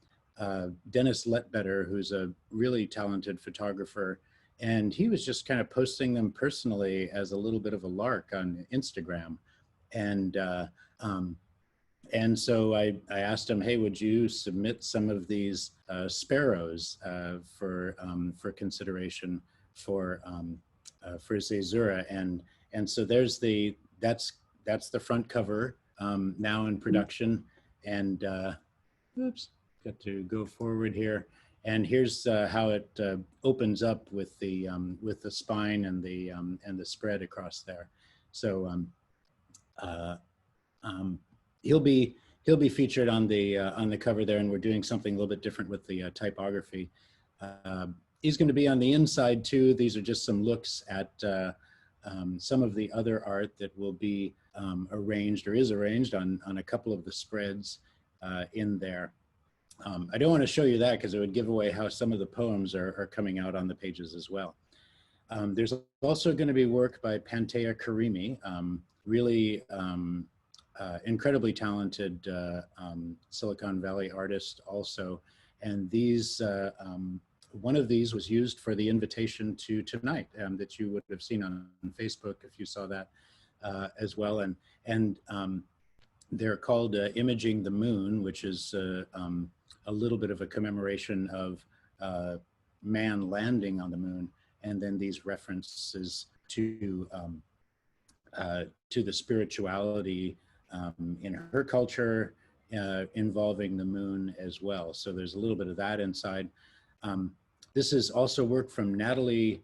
Dennis Letbetter, who's a really talented photographer, and he was just kind of posting them personally as a little bit of a lark on Instagram, and so I asked him, hey, would you submit some of these sparrows for consideration for Cæsura, and so there's that's the front cover now in production, and oops, got to go forward here, and here's how it opens up with the spine and the spread across there. So he'll be featured on the cover there, and we're doing something a little bit different with the typography. He's going to be on the inside too. These are just some looks at some of the other art that will be arranged or is arranged on a couple of the spreads in there. I don't want to show you that because it would give away how some of the poems are coming out on the pages as well. There's also going to be work by Pantea Karimi, really incredibly talented Silicon Valley artist also. And these, one of these was used for the invitation to tonight that you would have seen on Facebook if you saw that as well. And they're called Imaging the Moon, which is a little bit of a commemoration of man landing on the moon. And then these references to the spirituality in her culture involving the moon as well. So there's a little bit of that inside. This is also work from Natalie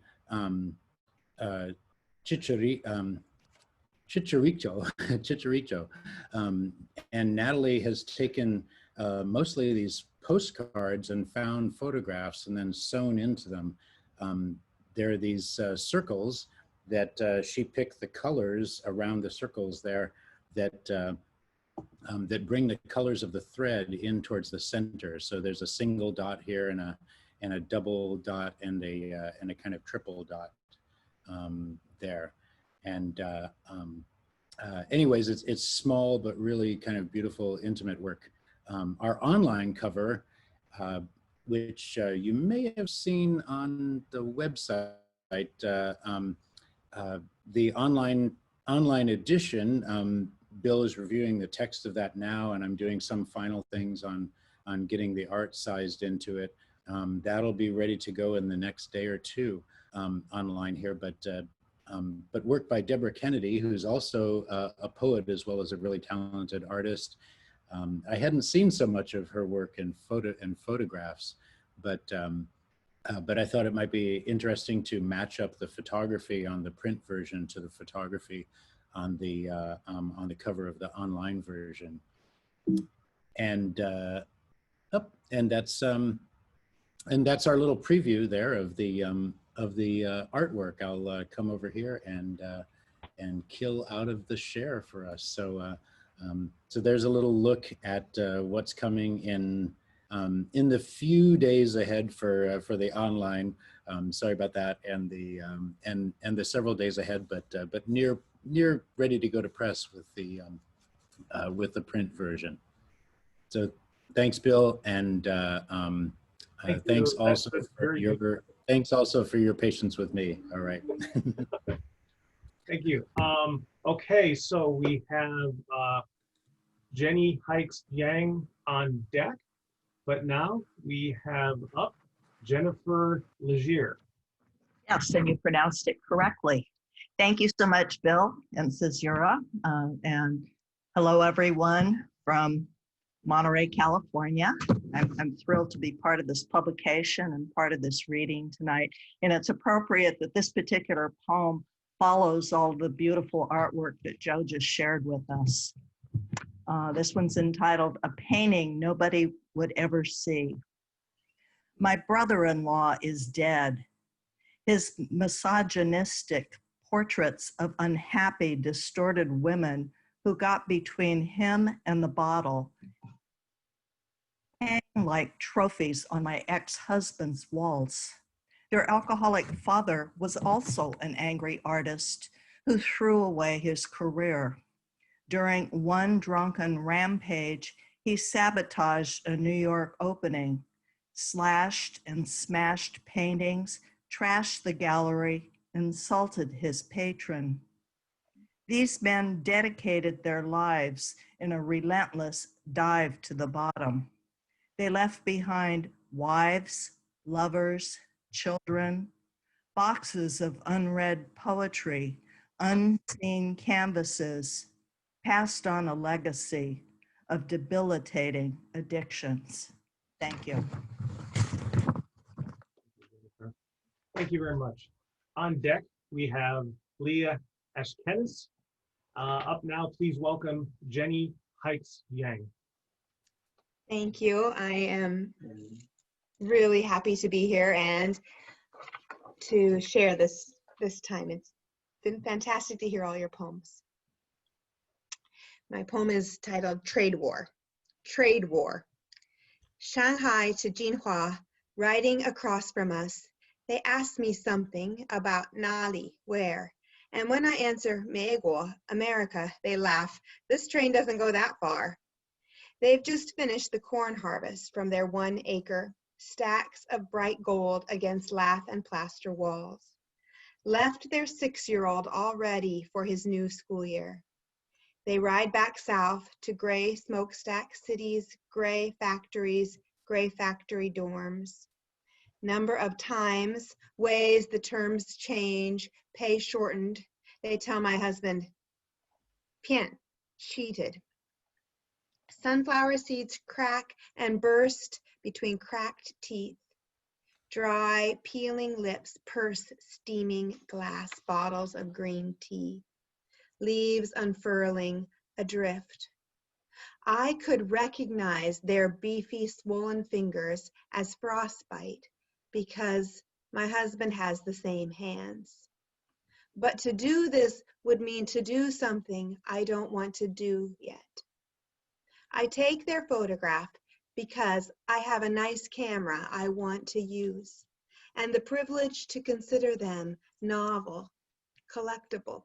Chicharito. And Natalie has taken mostly these postcards and found photographs and then sewn into them. There are these circles that she picked the colors around the circles there that that bring the colors of the thread in towards the center. So there's a single dot here and a double dot and a kind of triple dot there. And anyways, it's small but really kind of beautiful, intimate work. Our online cover, which you may have seen on the website, the online edition. Bill is reviewing the text of that now, and I'm doing some final things on getting the art sized into it. That'll be ready to go in the next day or two online here, but work by Deborah Kennedy, who's also a poet as well as a really talented artist. I hadn't seen so much of her work in photographs, but I thought it might be interesting to match up the photography on the print version to the photography on the cover of the online version. And that's our little preview there of the artwork. I'll come over here and kill out of the share for us. So so there's a little look at what's coming in the few days ahead for the online. Sorry about that, and the several days ahead, but near ready to go to press with the print version. So thanks, Bill, and thanks also for your patience with me. All right. Thank you. Okay, so we have Jenny, Hykes, Jiang on deck, but now we have up Jennifer Legier. Yes, and you pronounced it correctly. Thank you so much, Bill and Cæsura, and hello everyone from Monterey, California. I'm thrilled to be part of this publication and part of this reading tonight. And it's appropriate that this particular poem follows all the beautiful artwork that Joe just shared with us. This one's entitled "A Painting Nobody Would Ever See." My brother-in-law is dead. His misogynistic portraits of unhappy, distorted women who got between him and the bottle hang like trophies on my ex-husband's walls. Their alcoholic father was also an angry artist who threw away his career. During one drunken rampage, he sabotaged a New York opening, slashed and smashed paintings, trashed the gallery, insulted his patron. These men dedicated their lives in a relentless dive to the bottom. They left behind wives, lovers, children, boxes of unread poetry, unseen canvases, passed on a legacy of debilitating addictions. Thank you. Thank you very much. On deck, we have Lea Aschkenas. Up now, please welcome Jenny, Hykes, Jiang. Thank you. I am really happy to be here and to share this time. It's been fantastic to hear all your poems. My poem is titled Trade War. Trade War. Shanghai to Jinhua, riding across from us, they ask me something about Nali, where, and when I answer Meiguo, America, they laugh. This train doesn't go that far. They've just finished the corn harvest from their 1 acre, stacks of bright gold against lath and plaster walls. Left their 6-year-old all ready for his new school year. They ride back south to gray smokestack cities, gray factories, gray factory dorms. Number of times, ways the terms change, pay shortened. They tell my husband, Pian, cheated. Sunflower seeds crack and burst between cracked teeth. Dry, peeling lips purse steaming glass bottles of green tea. Leaves unfurling, adrift. I could recognize their beefy, swollen fingers as frostbite because my husband has the same hands. But to do this would mean to do something I don't want to do yet. I take their photograph because I have a nice camera I want to use, and the privilege to consider them novel, collectible.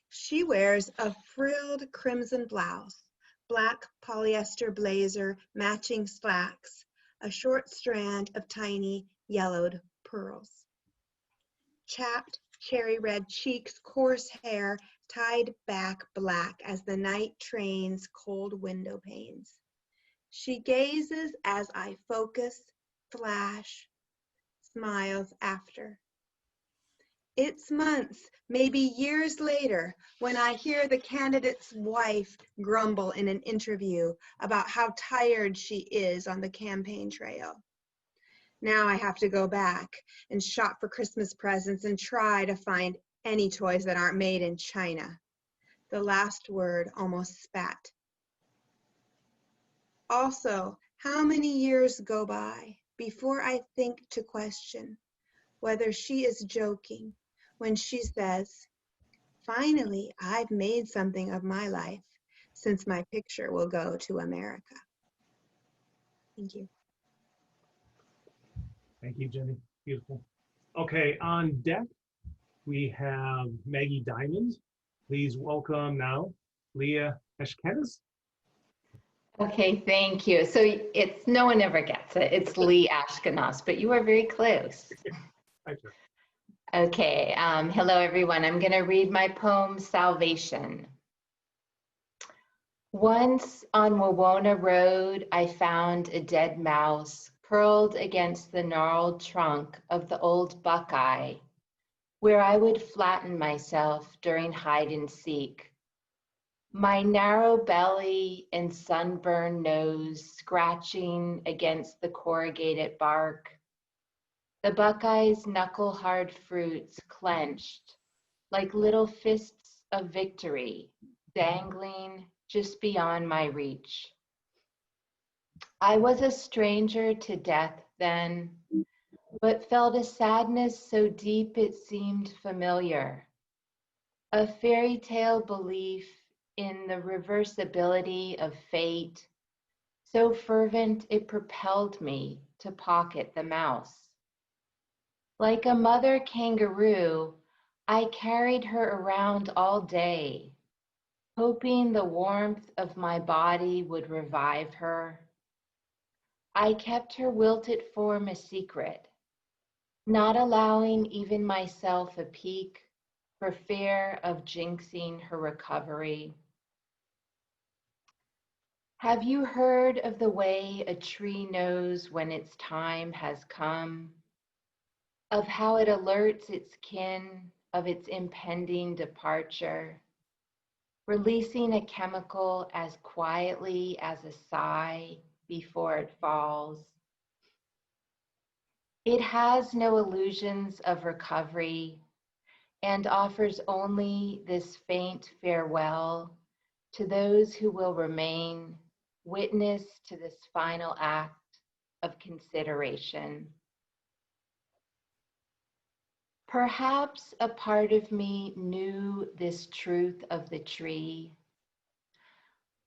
She wears a frilled crimson blouse, black polyester blazer, matching slacks, a short strand of tiny yellowed pearls. Chapped cherry red cheeks, coarse hair, tied back black as the night trains cold window panes. She gazes as I focus, flash, smiles after. It's months, maybe years later, when I hear the candidate's wife grumble in an interview about how tired she is on the campaign trail. Now I have to go back and shop for Christmas presents and try to find any toys that aren't made in China. The last word almost spat. Also, how many years go by before I think to question whether she is joking when she says, finally, I've made something of my life since my picture will go to America. Thank you. Thank you, Jenny. Beautiful. Okay, on deck, we have Maggie Diamond. Please welcome now Lea Aschkenas. Okay, thank you. So it's, no one ever gets it. It's Lea Aschkenas, but you are very close. Okay, hello everyone. I'm going to read my poem, Salvation. Once on Wawona Road, I found a dead mouse curled against the gnarled trunk of the old buckeye, where I would flatten myself during hide and seek. My narrow belly and sunburned nose scratching against the corrugated bark. The buckeye's knuckle-hard fruits clenched like little fists of victory, dangling just beyond my reach. I was a stranger to death then, but felt a sadness so deep it seemed familiar. A fairy tale belief in the reversibility of fate, so fervent it propelled me to pocket the mouse. Like a mother kangaroo, I carried her around all day, hoping the warmth of my body would revive her. I kept her wilted form a secret, not allowing even myself a peek for fear of jinxing her recovery. Have you heard of the way a tree knows when its time has come? Of how it alerts its kin of its impending departure, releasing a chemical as quietly as a sigh before it falls? It has no illusions of recovery and offers only this faint farewell to those who will remain witness to this final act of consideration. Perhaps a part of me knew this truth of the tree,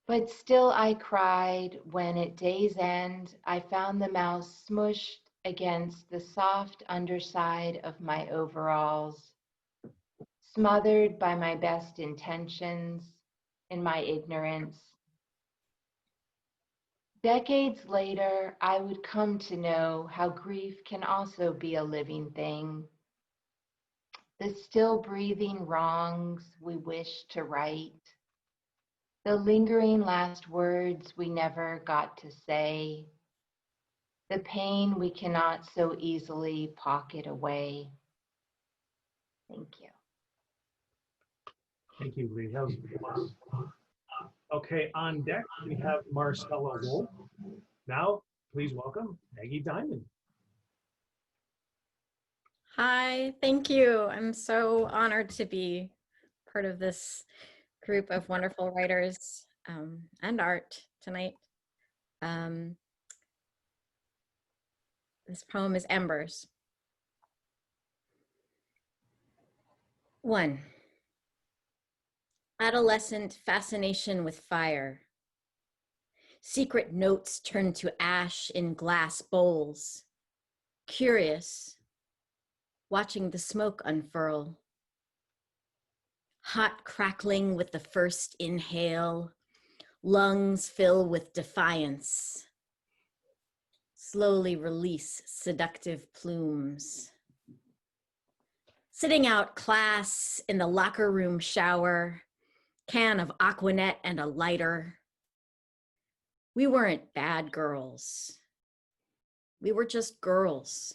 but still I cried when at day's end I found the mouse smushed against the soft underside of my overalls, smothered by my best intentions and my ignorance. Decades later, I would come to know how grief can also be a living thing. The still breathing wrongs we wish to right, the lingering last words we never got to say, the pain we cannot so easily pocket away. Thank you. Thank you, Lea. That was beautiful. Okay, on deck, we have Marcella Wolfe. Now, please welcome Maggie Diamond. Hi, thank you. I'm so honored to be part of this group of wonderful writers and art tonight. This poem is Embers. 1. Adolescent fascination with fire. Secret notes turned to ash in glass bowls. Curious, watching the smoke unfurl. Hot crackling with the first inhale. Lungs fill with defiance. Slowly release seductive plumes. Sitting out class in the locker room shower, can of Aquanet and a lighter. We weren't bad girls. We were just girls.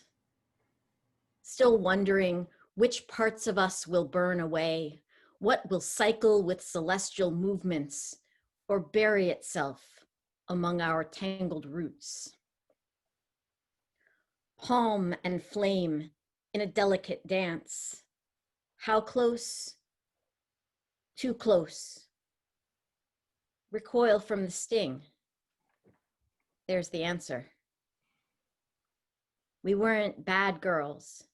Still wondering which parts of us will burn away, what will cycle with celestial movements or bury itself among our tangled roots. Palm and flame in a delicate dance. How close? Too close. Recoil from the sting. There's the answer. We weren't bad girls.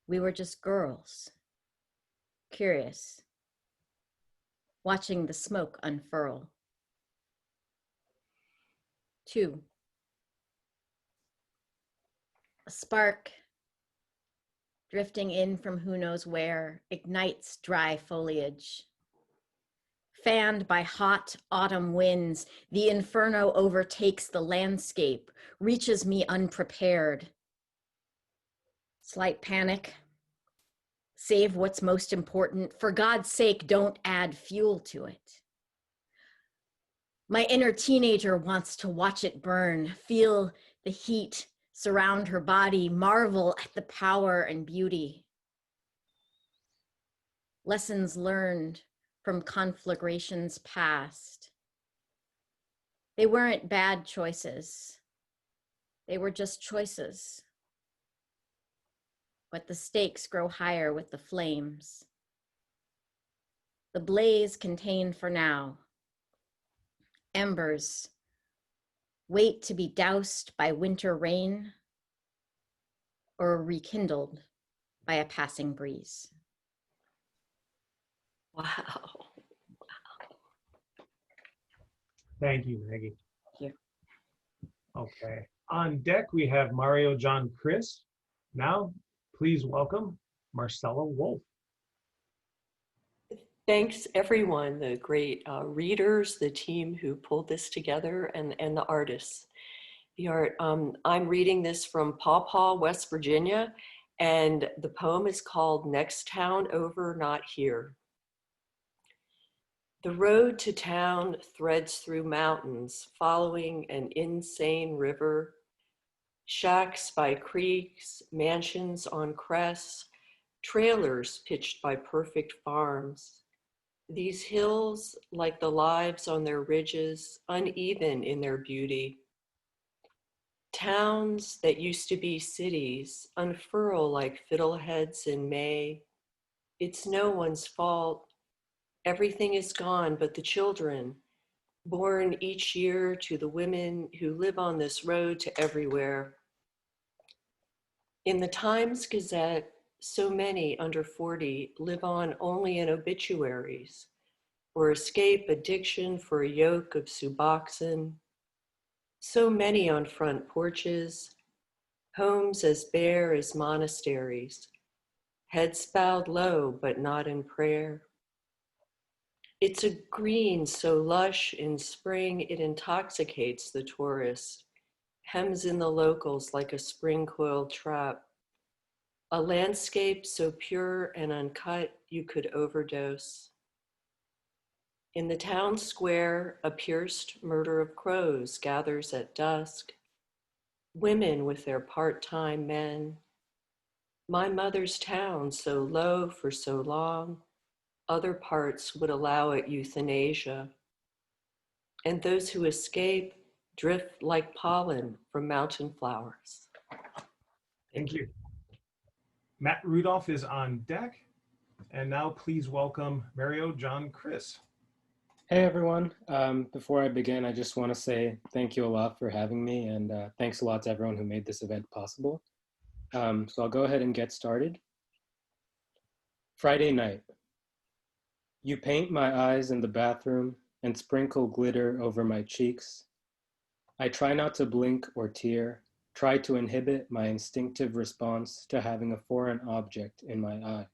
We were just girls. Curious. Watching the smoke unfurl. 2. A spark, drifting in from who knows where, ignites dry foliage. Fanned by hot autumn winds, the inferno overtakes the landscape, reaches me unprepared. Slight panic. Save what's most important. For God's sake, don't add fuel to it. My inner teenager wants to watch it burn, feel the heat surround her body, marvel at the power and beauty. Lessons learned from conflagrations past. They weren't bad choices. They were just choices. But the stakes grow higher with the flames. The blaze contained for now. Embers, wait to be doused by winter rain or rekindled by a passing breeze. Wow. Thank you, Maggie. Thank you. Okay. On deck, we have Mario John Chris. Now, please welcome Marcella Wolfe. Thanks, everyone, the great readers, the team who pulled this together, and the artists. The art. I'm reading this from Paw Paw, West Virginia, and the poem is called Next Town Over, Not Here. The road to town threads through mountains, following an insane river. Shacks by creeks, mansions on crests, trailers pitched by perfect farms. These hills, like the lives on their ridges, uneven in their beauty. Towns that used to be cities unfurl like fiddleheads in May. It's no one's fault. Everything is gone but the children, born each year to the women who live on this road to everywhere. In the Times Gazette, so many under 40 live on only in obituaries or escape addiction for a yoke of Suboxone. So many on front porches, homes as bare as monasteries, heads bowed low but not in prayer. It's a green so lush in spring it intoxicates the tourist, hems in the locals like a spring-coiled trap. A landscape so pure and uncut you could overdose. In the town square, a pierced murder of crows gathers at dusk. Women with their part-time men. My mother's town so low for so long, other parts would allow it euthanasia. And those who escape drift like pollen from mountain flowers. Thank you. Matt Rudolph is on deck. And now please welcome Mario John Chris. Hey everyone. Before I begin, I just want to say thank you a lot for having me, and thanks a lot to everyone who made this event possible. So I'll go ahead and get started. Friday night. You paint my eyes in the bathroom and sprinkle glitter over my cheeks. I try not to blink or tear, try to inhibit my instinctive response to having a foreign object in my eye.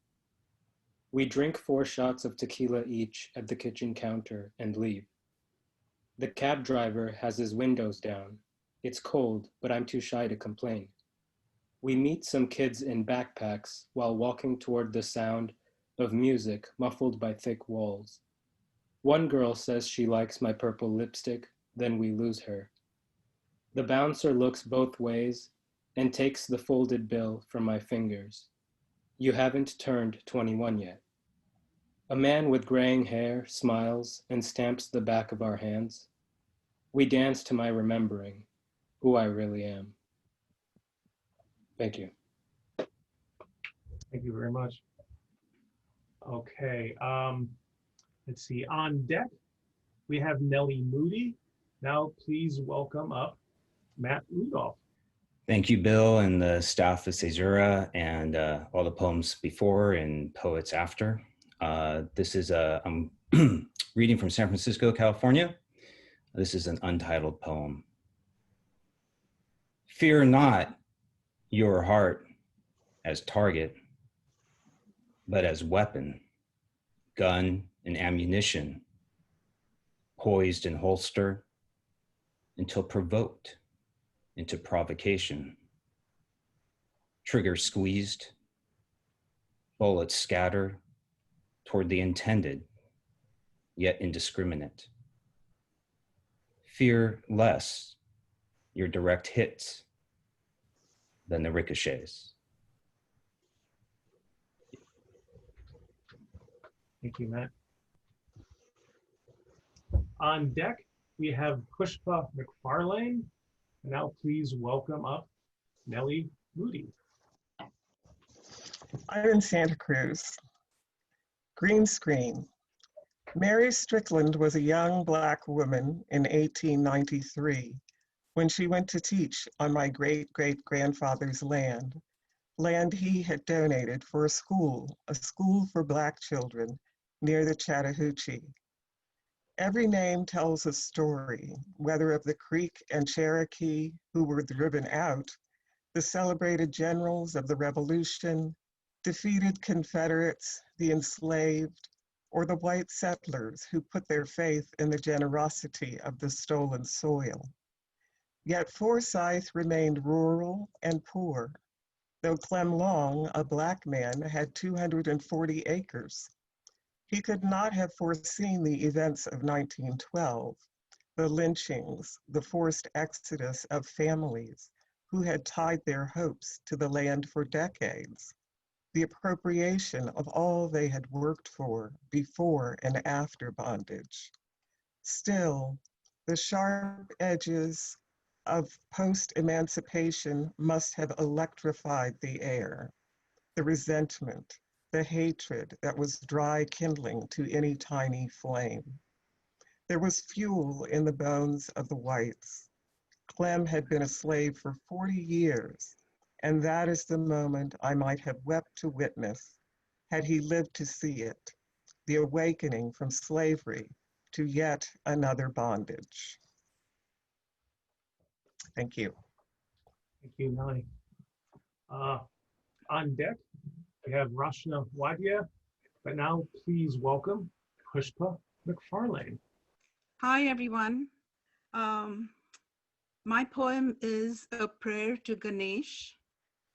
We drink 4 shots of tequila each at the kitchen counter and leave. The cab driver has his windows down. It's cold, but I'm too shy to complain. We meet some kids in backpacks while walking toward the sound of music muffled by thick walls. One girl says she likes my purple lipstick, then we lose her. The bouncer looks both ways and takes the folded bill from my fingers. You haven't turned 21 yet. A man with graying hair smiles and stamps the back of our hands. We dance to my remembering who I really am. Thank you. Thank you very much. Okay, let's see. On deck, we have Nellie Moody. Now please welcome up Matt Rudolph. Thank you, Bill, and the staff of Cæsura, and all the poems before and poets after. This is I'm reading from San Francisco, California. This is an untitled poem. Fear not your heart as target, but as weapon, gun and ammunition, poised in holster until provoked into provocation. Trigger squeezed, bullets scattered toward the intended, yet indiscriminate. Fear less your direct hits than the ricochets. Thank you, Matt. On deck, we have Pushpa McFarlane. Now please welcome up Nellie Moody. I'm in Santa Cruz. Green screen. Mary Strickland was a young Black woman in 1893 when she went to teach on my great-great-grandfather's land he had donated for a school for Black children near the Chattahoochee. Every name tells a story, whether of the Creek and Cherokee who were driven out, the celebrated generals of the Revolution, defeated Confederates, the enslaved, or the white settlers who put their faith in the generosity of the stolen soil. Yet Forsyth remained rural and poor, though Clem Long, a Black man, had 240 acres. He could not have foreseen the events of 1912, the lynchings, the forced exodus of families who had tied their hopes to the land for decades, the appropriation of all they had worked for before and after bondage. Still, the sharp edges of post-emancipation must have electrified the air, the resentment, the hatred that was dry kindling to any tiny flame. There was fuel in the bones of the whites. Clem had been a slave for 40 years, and that is the moment I might have wept to witness had he lived to see it, the awakening from slavery to yet another bondage. Thank you. Thank you, Nellie. On deck, we have Rashna Wadia, but now please welcome Pushpa McFarlane. Hi, everyone. My poem is a prayer to Ganesh,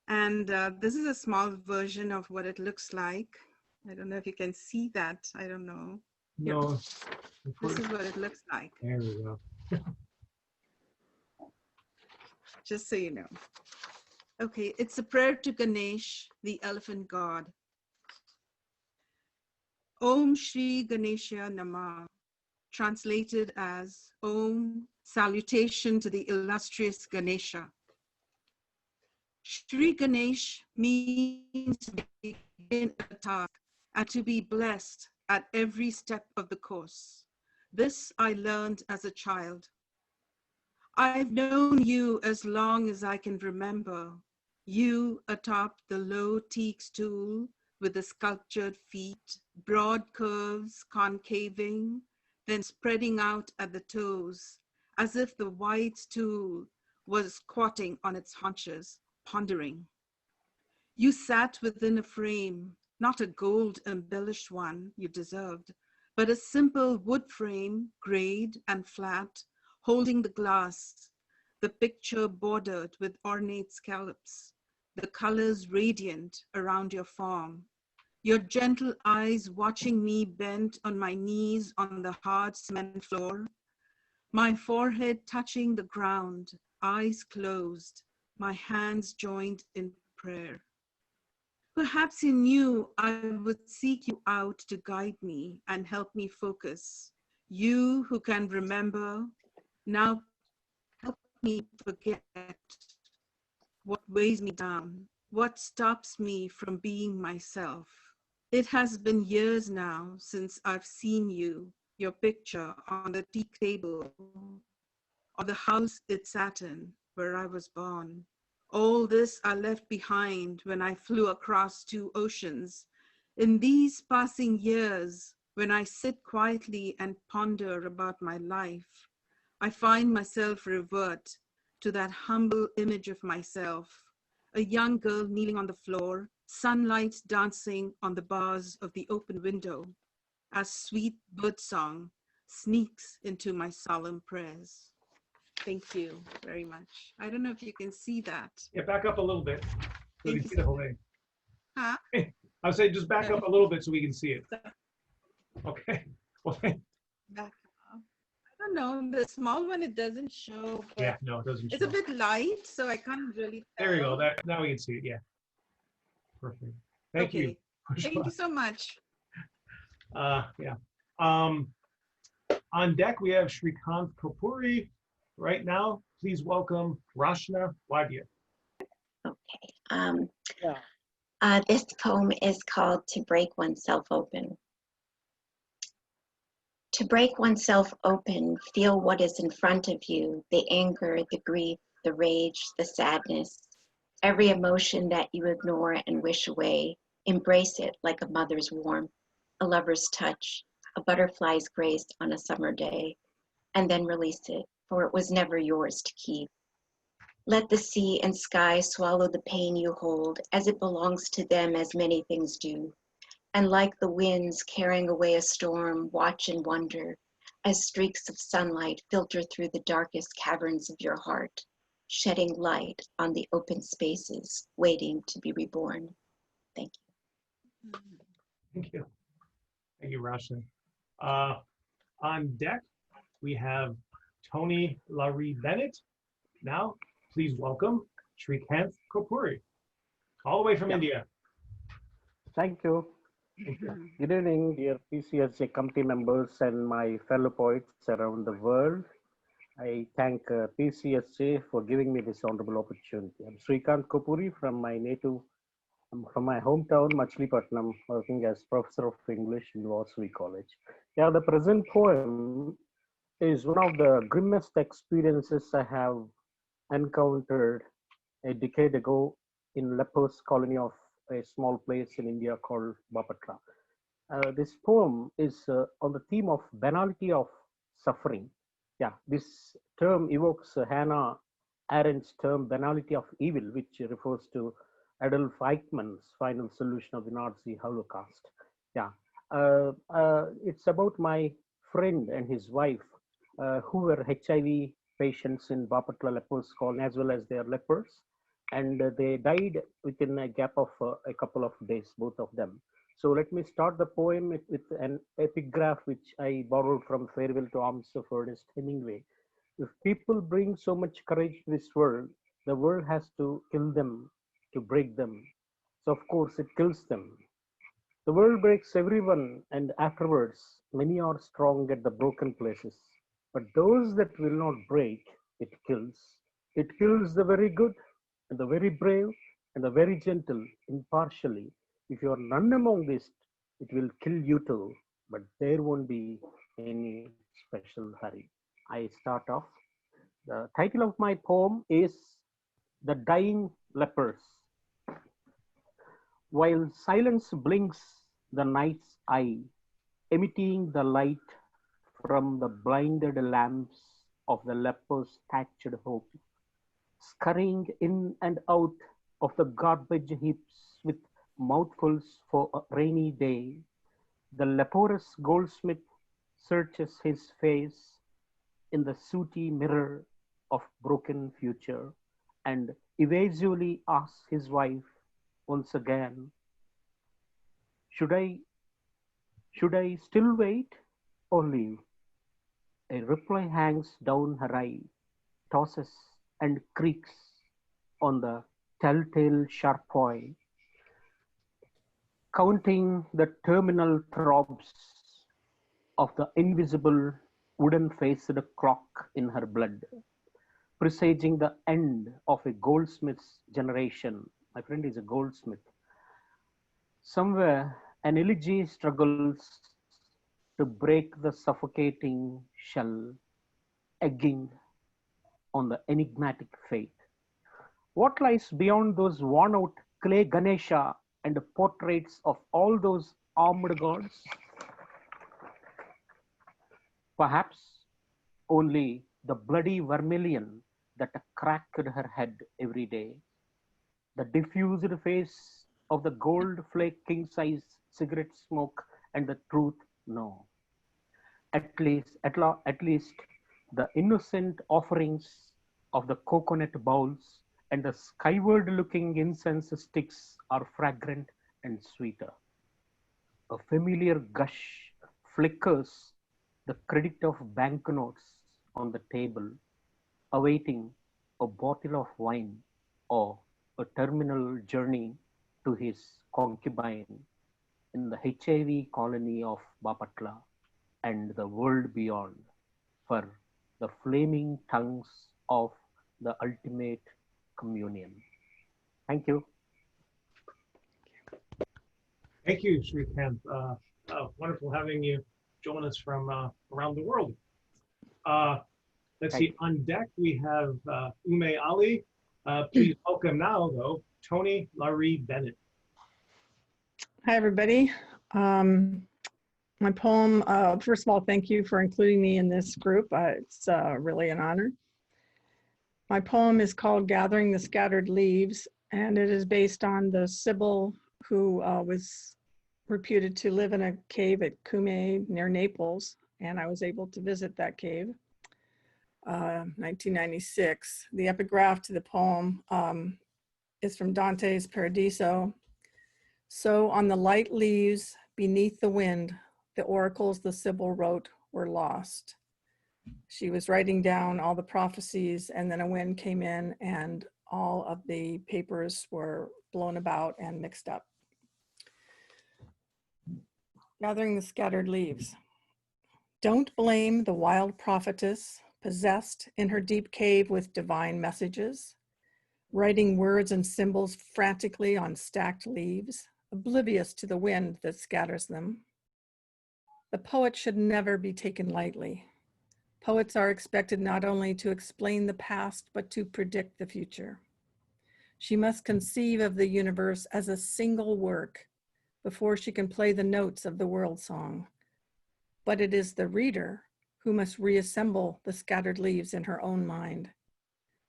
and this is a small version of what it looks like. I don't know if you can see that. I don't know. No. This is what it looks like. There we go. Just so you know. Okay, it's a prayer to Ganesh, the elephant god. Om Shri Ganesha Namah, translated as Om, salutation to the illustrious Ganesha. Shri Ganesh means to begin a task and to be blessed at every step of the course. This I learned as a child. I've known you as long as I can remember. You atop the low teak stool with the sculptured feet, broad curves concaving, then spreading out at the toes, as if the wide stool was squatting on its haunches, pondering. You sat within a frame, not a gold embellished one you deserved, but a simple wood frame, grayed and flat, holding the glass, the picture bordered with ornate scallops, the colors radiant around your form, your gentle eyes watching me bent on my knees on the hard cement floor, my forehead touching the ground, eyes closed, my hands joined in prayer. Perhaps you knew I would seek you out to guide me and help me focus. You who can remember, now help me forget what weighs me down, what stops me from being myself. It has been years now since I've seen you, your picture on the tea table, or the house it sat in, where I was born. All this I left behind when I flew across 2 oceans. In these passing years, when I sit quietly and ponder about my life, I find myself revert to that humble image of myself, a young girl kneeling on the floor, sunlight dancing on the bars of the open window, as sweet birdsong sneaks into my solemn prayers. Thank you very much. I don't know if you can see that. Yeah, back up a little bit so we can see the whole thing. Huh? I would say just back up a little bit so we can see it. Okay. Well, Back up. I don't know. The small one, it doesn't show. But yeah, no, it doesn't show. it's a bit light, so I can't really tell. There you go. Now we can see it. Yeah. Perfect. Thank you. Thank you so much. Yeah. On deck, we have Shrikant Kapuri. Right now, please welcome Rashna Wadia. This poem is called To Break Oneself Open. To break oneself open, feel what is in front of you, the anger, the grief, the rage, the sadness, every emotion that you ignore and wish away. Embrace it like a mother's warmth, a lover's touch, a butterfly's grace on a summer day, and then release it, for it was never yours to keep. Let the sea and sky swallow the pain you hold, as it belongs to them as many things do. And like the winds carrying away a storm, watch and wonder as streaks of sunlight filter through the darkest caverns of your heart, shedding light on the open spaces waiting to be reborn. Thank you. Thank you. Thank you, Rashna. On deck, we have Tony Larry Bennett. Now, please welcome Shrikant Kapuri, all the way from India. Thank you. Good evening, dear PCSJ committee members and my fellow poets around the world. I thank PCSJ for giving me this honorable opportunity. I'm Shrikant Kapuri from my hometown, Machilipatnam, working as professor of English in Varsity College. Yeah, the present poem is one of the grimmest experiences I have encountered a decade ago in lepers colony of a small place in India called Bapatra. This poem is on the theme of banality of suffering. Yeah, this term evokes Hannah Arendt's term banality of evil, which refers to Adolf Eichmann's final solution of the Nazi Holocaust. Yeah, it's about my friend and his wife who were HIV patients in Bapatra lepers colony as well as their lepers, and they died within a gap of a couple of days, both of them. So let me start the poem with an epigraph which I borrowed from Farewell to Arms of Ernest Hemingway. If people bring so much courage to this world, the world has to kill them to break them. So of course it kills them. The world breaks everyone, and afterwards many are strong at the broken places. But those that will not break, it kills. It kills the very good and the very brave, and the very gentle, impartially. If you are none among this, it will kill you too, but there won't be any special hurry. I start off. The title of my poem is The Dying Lepers. While silence blinks the night's eye, emitting the light from the blinded lamps of the lepers' thatched hope, scurrying in and out of the garbage heaps with mouthfuls for a rainy day, the leprous goldsmith searches his face in the sooty mirror of broken future and evasively asks his wife once again, should I still wait or leave? A reply hangs down her eye, tosses and creaks on the telltale charpoy, counting the terminal throbs of the invisible wooden-faced clock in her blood, presaging the end of a goldsmith's generation. My friend is a goldsmith. Somewhere, an elegy struggles to break the suffocating shell, egging on the enigmatic fate. What lies beyond those worn-out clay Ganesha and the portraits of all those armed gods? Perhaps only the bloody vermilion that cracked her head every day, the diffused face of the gold flake king-size cigarette smoke, and the truth, no. At least the innocent offerings of the coconut bowls and the skyward-looking incense sticks are fragrant and sweeter. A familiar gush flickers the credit of banknotes on the table, awaiting a bottle of wine or a terminal journey to his concubine in the HIV colony of Bapatla and the world beyond for the flaming tongues of the ultimate communion. Thank you. Thank you, Shrikant. Wonderful having you join us from around the world. Let's see, on deck we have Ume Ali. Please welcome now, though, Toni Laurie Bennett. Hi, everybody. My poem, first of all, thank you for including me in this group. It's really an honor. My poem is called Gathering the Scattered Leaves, and it is based on the Sibyl who was reputed to live in a cave at Cumae near Naples, and I was able to visit that cave, 1996. The epigraph to the poem is from Dante's Paradiso. So on the light leaves beneath the wind, the oracles the Sibyl wrote were lost. She was writing down all the prophecies, and then a wind came in and all of the papers were blown about and mixed up. Gathering the Scattered Leaves. Don't blame the wild prophetess possessed in her deep cave with divine messages, writing words and symbols frantically on stacked leaves, oblivious to the wind that scatters them. The poet should never be taken lightly. Poets are expected not only to explain the past, but to predict the future. She must conceive of the universe as a single work before she can play the notes of the world song. But it is the reader who must reassemble the scattered leaves in her own mind,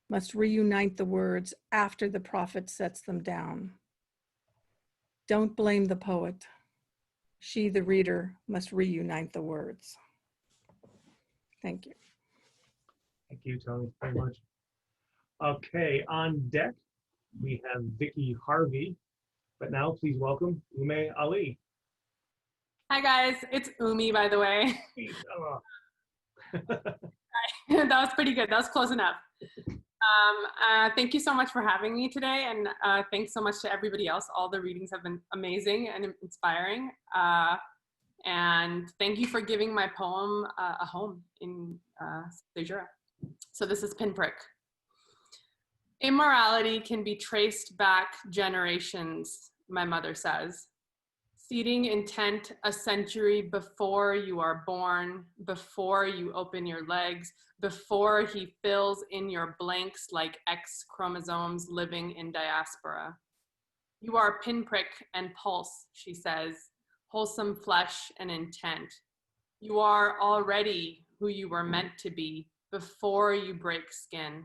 must reunite the words after the prophet sets them down. Don't blame the poet. She, the reader, must reunite the words. Thank you. Thank you, Toni, very much. Okay, on deck, we have Vicky Harvey, but now please welcome Ume Ali. Hi guys, it's Umi, by the way. That was pretty good, that was close enough. Thank you so much for having me today, and thanks so much to everybody else. All the readings have been amazing and inspiring. And thank you for giving my poem a home in Cæsura. So this is Pinprick. Immorality can be traced back generations, my mother says. Seeding intent a century before you are born, before you open your legs, before he fills in your blanks like X chromosomes living in diaspora. You are pinprick and pulse, she says, wholesome flesh and intent. You are already who you were meant to be before you break skin.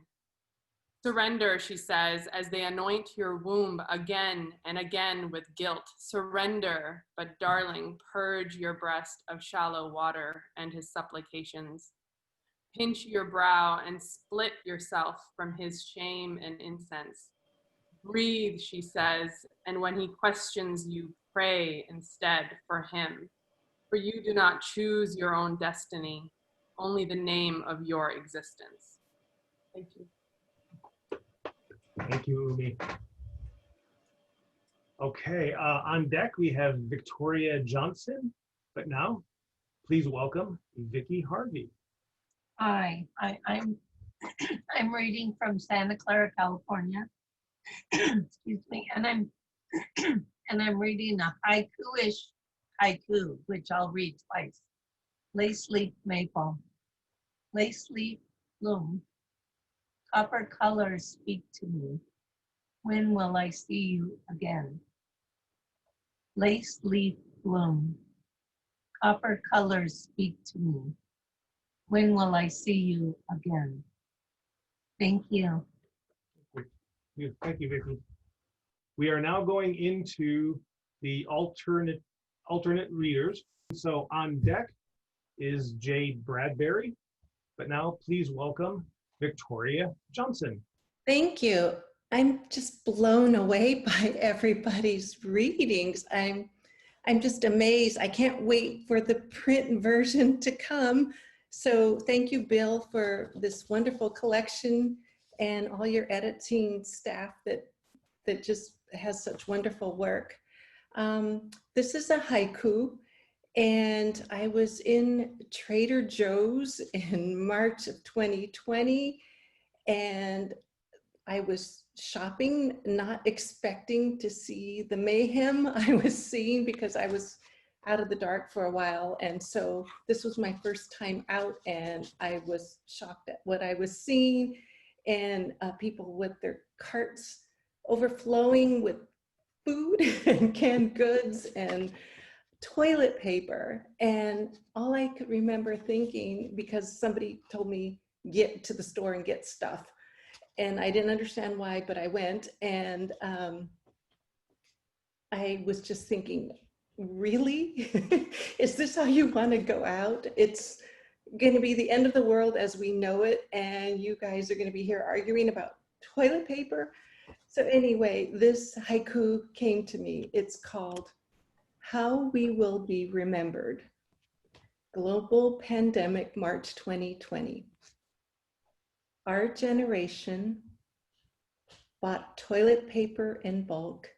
Surrender, she says, as they anoint your womb again and again with guilt. Surrender, but darling, purge your breast of shallow water and his supplications. Pinch your brow and split yourself from his shame and incense. Breathe, she says, and when he questions you, pray instead for him. For you do not choose your own destiny, only the name of your existence. Thank you. Thank you, Umi. Okay, on deck we have Victoria Johnson, but now please welcome Vicki Harvey. Hi, I'm reading from Santa Clara, California. Excuse me, and I'm reading a haiku-ish haiku, which I'll read twice. Lace leaf maple, lace leaf bloom. Copper colors speak to me. When will I see you again? Lace leaf bloom. Copper colors speak to me. When will I see you again? Thank you. Thank you, Vicki. We are now going into the alternate readers. So on deck is Jade Bradbury, but now please welcome Victoria Johnson. Thank you. I'm just blown away by everybody's readings. I'm just amazed. I can't wait for the print version to come. So thank you, Bill, for this wonderful collection and all your editing staff that just has such wonderful work. This is a haiku, and I was in Trader Joe's in March of 2020, and I was shopping, not expecting to see the mayhem I was seeing because I was out of the dark for a while. And so this was my first time out, and I was shocked at what I was seeing, and people with their carts overflowing with food and canned goods and toilet paper. And all I could remember thinking, because somebody told me, get to the store and get stuff. And I didn't understand why, but I went, and I was just thinking, really? Is this how you want to go out? It's going to be the end of the world as we know it, and you guys are going to be here arguing about toilet paper. So anyway, this haiku came to me. It's called How We Will Be Remembered. Global Pandemic, March 2020. Our generation bought toilet paper in bulk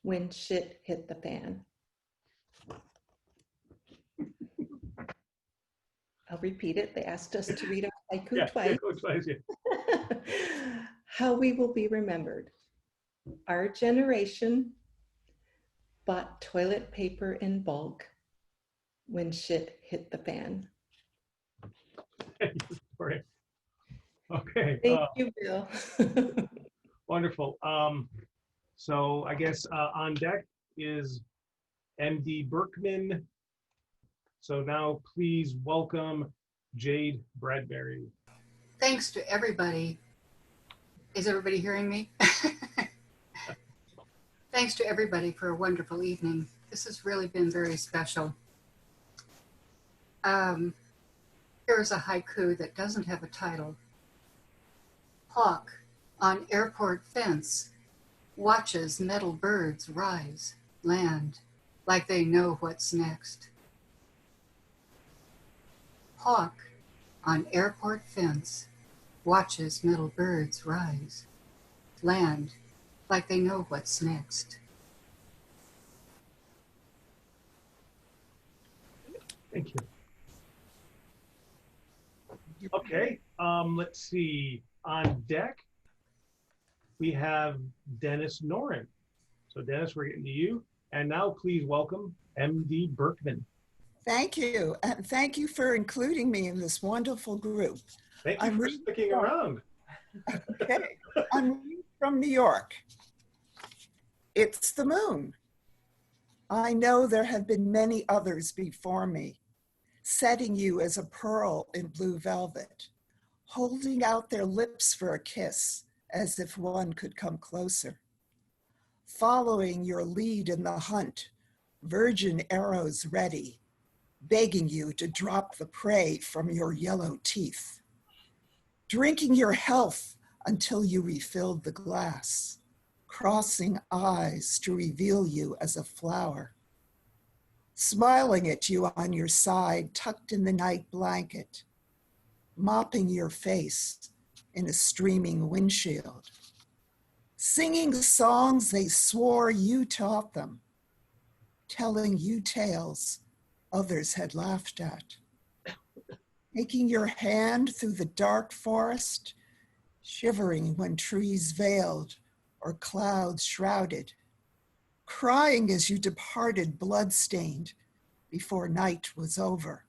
when shit hit the fan. I'll repeat it. They asked us to read our haiku twice. How we will be remembered. Our generation bought toilet paper in bulk when shit hit the fan. Okay. Thank you, Bill. Wonderful. So I guess on deck is MD Berkman. So now please welcome Jade Bradbury. Thanks to everybody. Is everybody hearing me? Thanks to everybody for a wonderful evening. This has really been very special. Here's a haiku that doesn't have a title. Hawk on airport fence watches metal birds rise, land, like they know what's next. Hawk on airport fence watches metal birds rise, land, like they know what's next. Thank you. Okay, let's see. On deck we have Dennis Noren. So Dennis, we're getting to you. And now please welcome MD Berkman. Thank you. And thank you for including me in this wonderful group. Thank you for sticking around. Okay. I'm from New York. It's the moon. I know there have been many others before me, setting you as a pearl in blue velvet, holding out their lips for a kiss as if one could come closer. Following your lead in the hunt, virgin arrows ready, begging you to drop the prey from your yellow teeth. Drinking your health until you refilled the glass, crossing eyes to reveal you as a flower. Smiling at you on your side, tucked in the night blanket, mopping your face in a streaming windshield. Singing songs they swore you taught them, telling you tales others had laughed at. Taking your hand through the dark forest, shivering when trees veiled or clouds shrouded, crying as you departed bloodstained before night was over,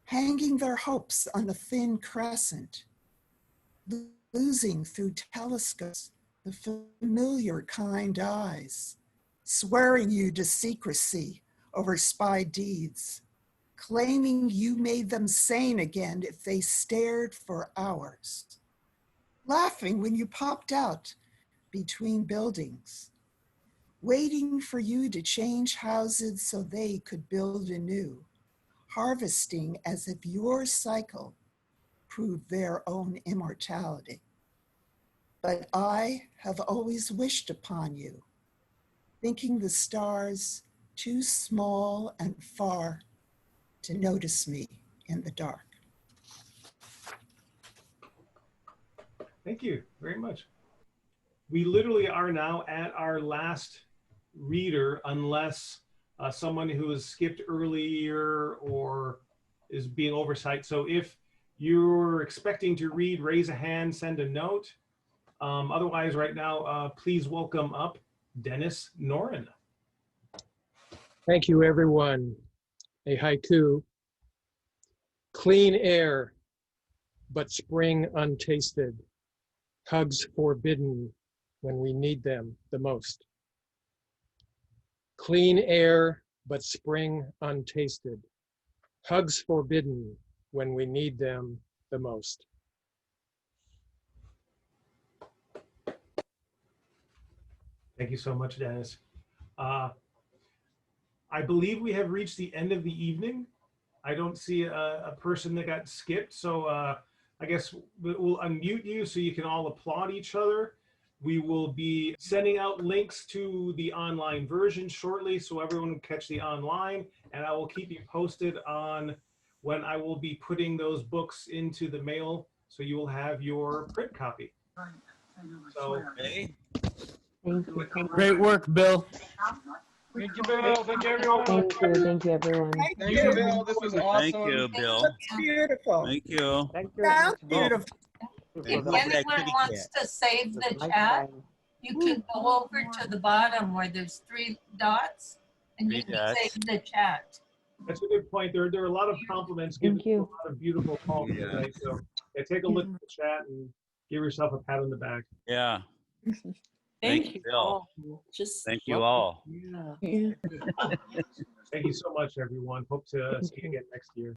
hanging their hopes on a thin crescent, losing through telescopes the familiar kind eyes, swearing you to secrecy over spy deeds, claiming you made them sane again if they stared for hours, laughing when you popped out between buildings, waiting for you to change houses so they could build anew, harvesting as if your cycle proved their own immortality. But I have always wished upon you, thinking the stars too small and far to notice me in the dark. Thank you very much. We literally are now at our last reader, unless someone who has skipped earlier or is being oversight. So if you're expecting to read, raise a hand, send a note. Otherwise, right now, please welcome up Dennis Noren. Thank you, everyone. A haiku. Clean air, but spring untasted. Hugs forbidden when we need them the most. Clean air, but spring untasted. Hugs forbidden when we need them the most. Thank you so much, Dennis. I believe we have reached the end of the evening. I don't see a person that got skipped, so I guess we'll unmute you so you can all applaud each other. We will be sending out links to the online version shortly so everyone can catch the online, and I will keep you posted on when I will be putting those books into the mail so you will have your print copy. So, hey. Great work, Bill. Thank you, Bill. Thank you, everyone. Thank you, everyone. Thank you, Bill. This was awesome. Thank you, Bill. Beautiful. Thank you. Thank you. Sounds beautiful. If anyone wants to save the chat, you can go over to the bottom where there's 3 dots and you can save the chat. That's a good point. There are a lot of compliments given to a lot of beautiful poems today. So take a look at the chat and give yourself a pat on the back. Yeah. Thank you Bill. all. Just Thank you all. Yeah. Thank you so much, everyone. Hope to see you again next year.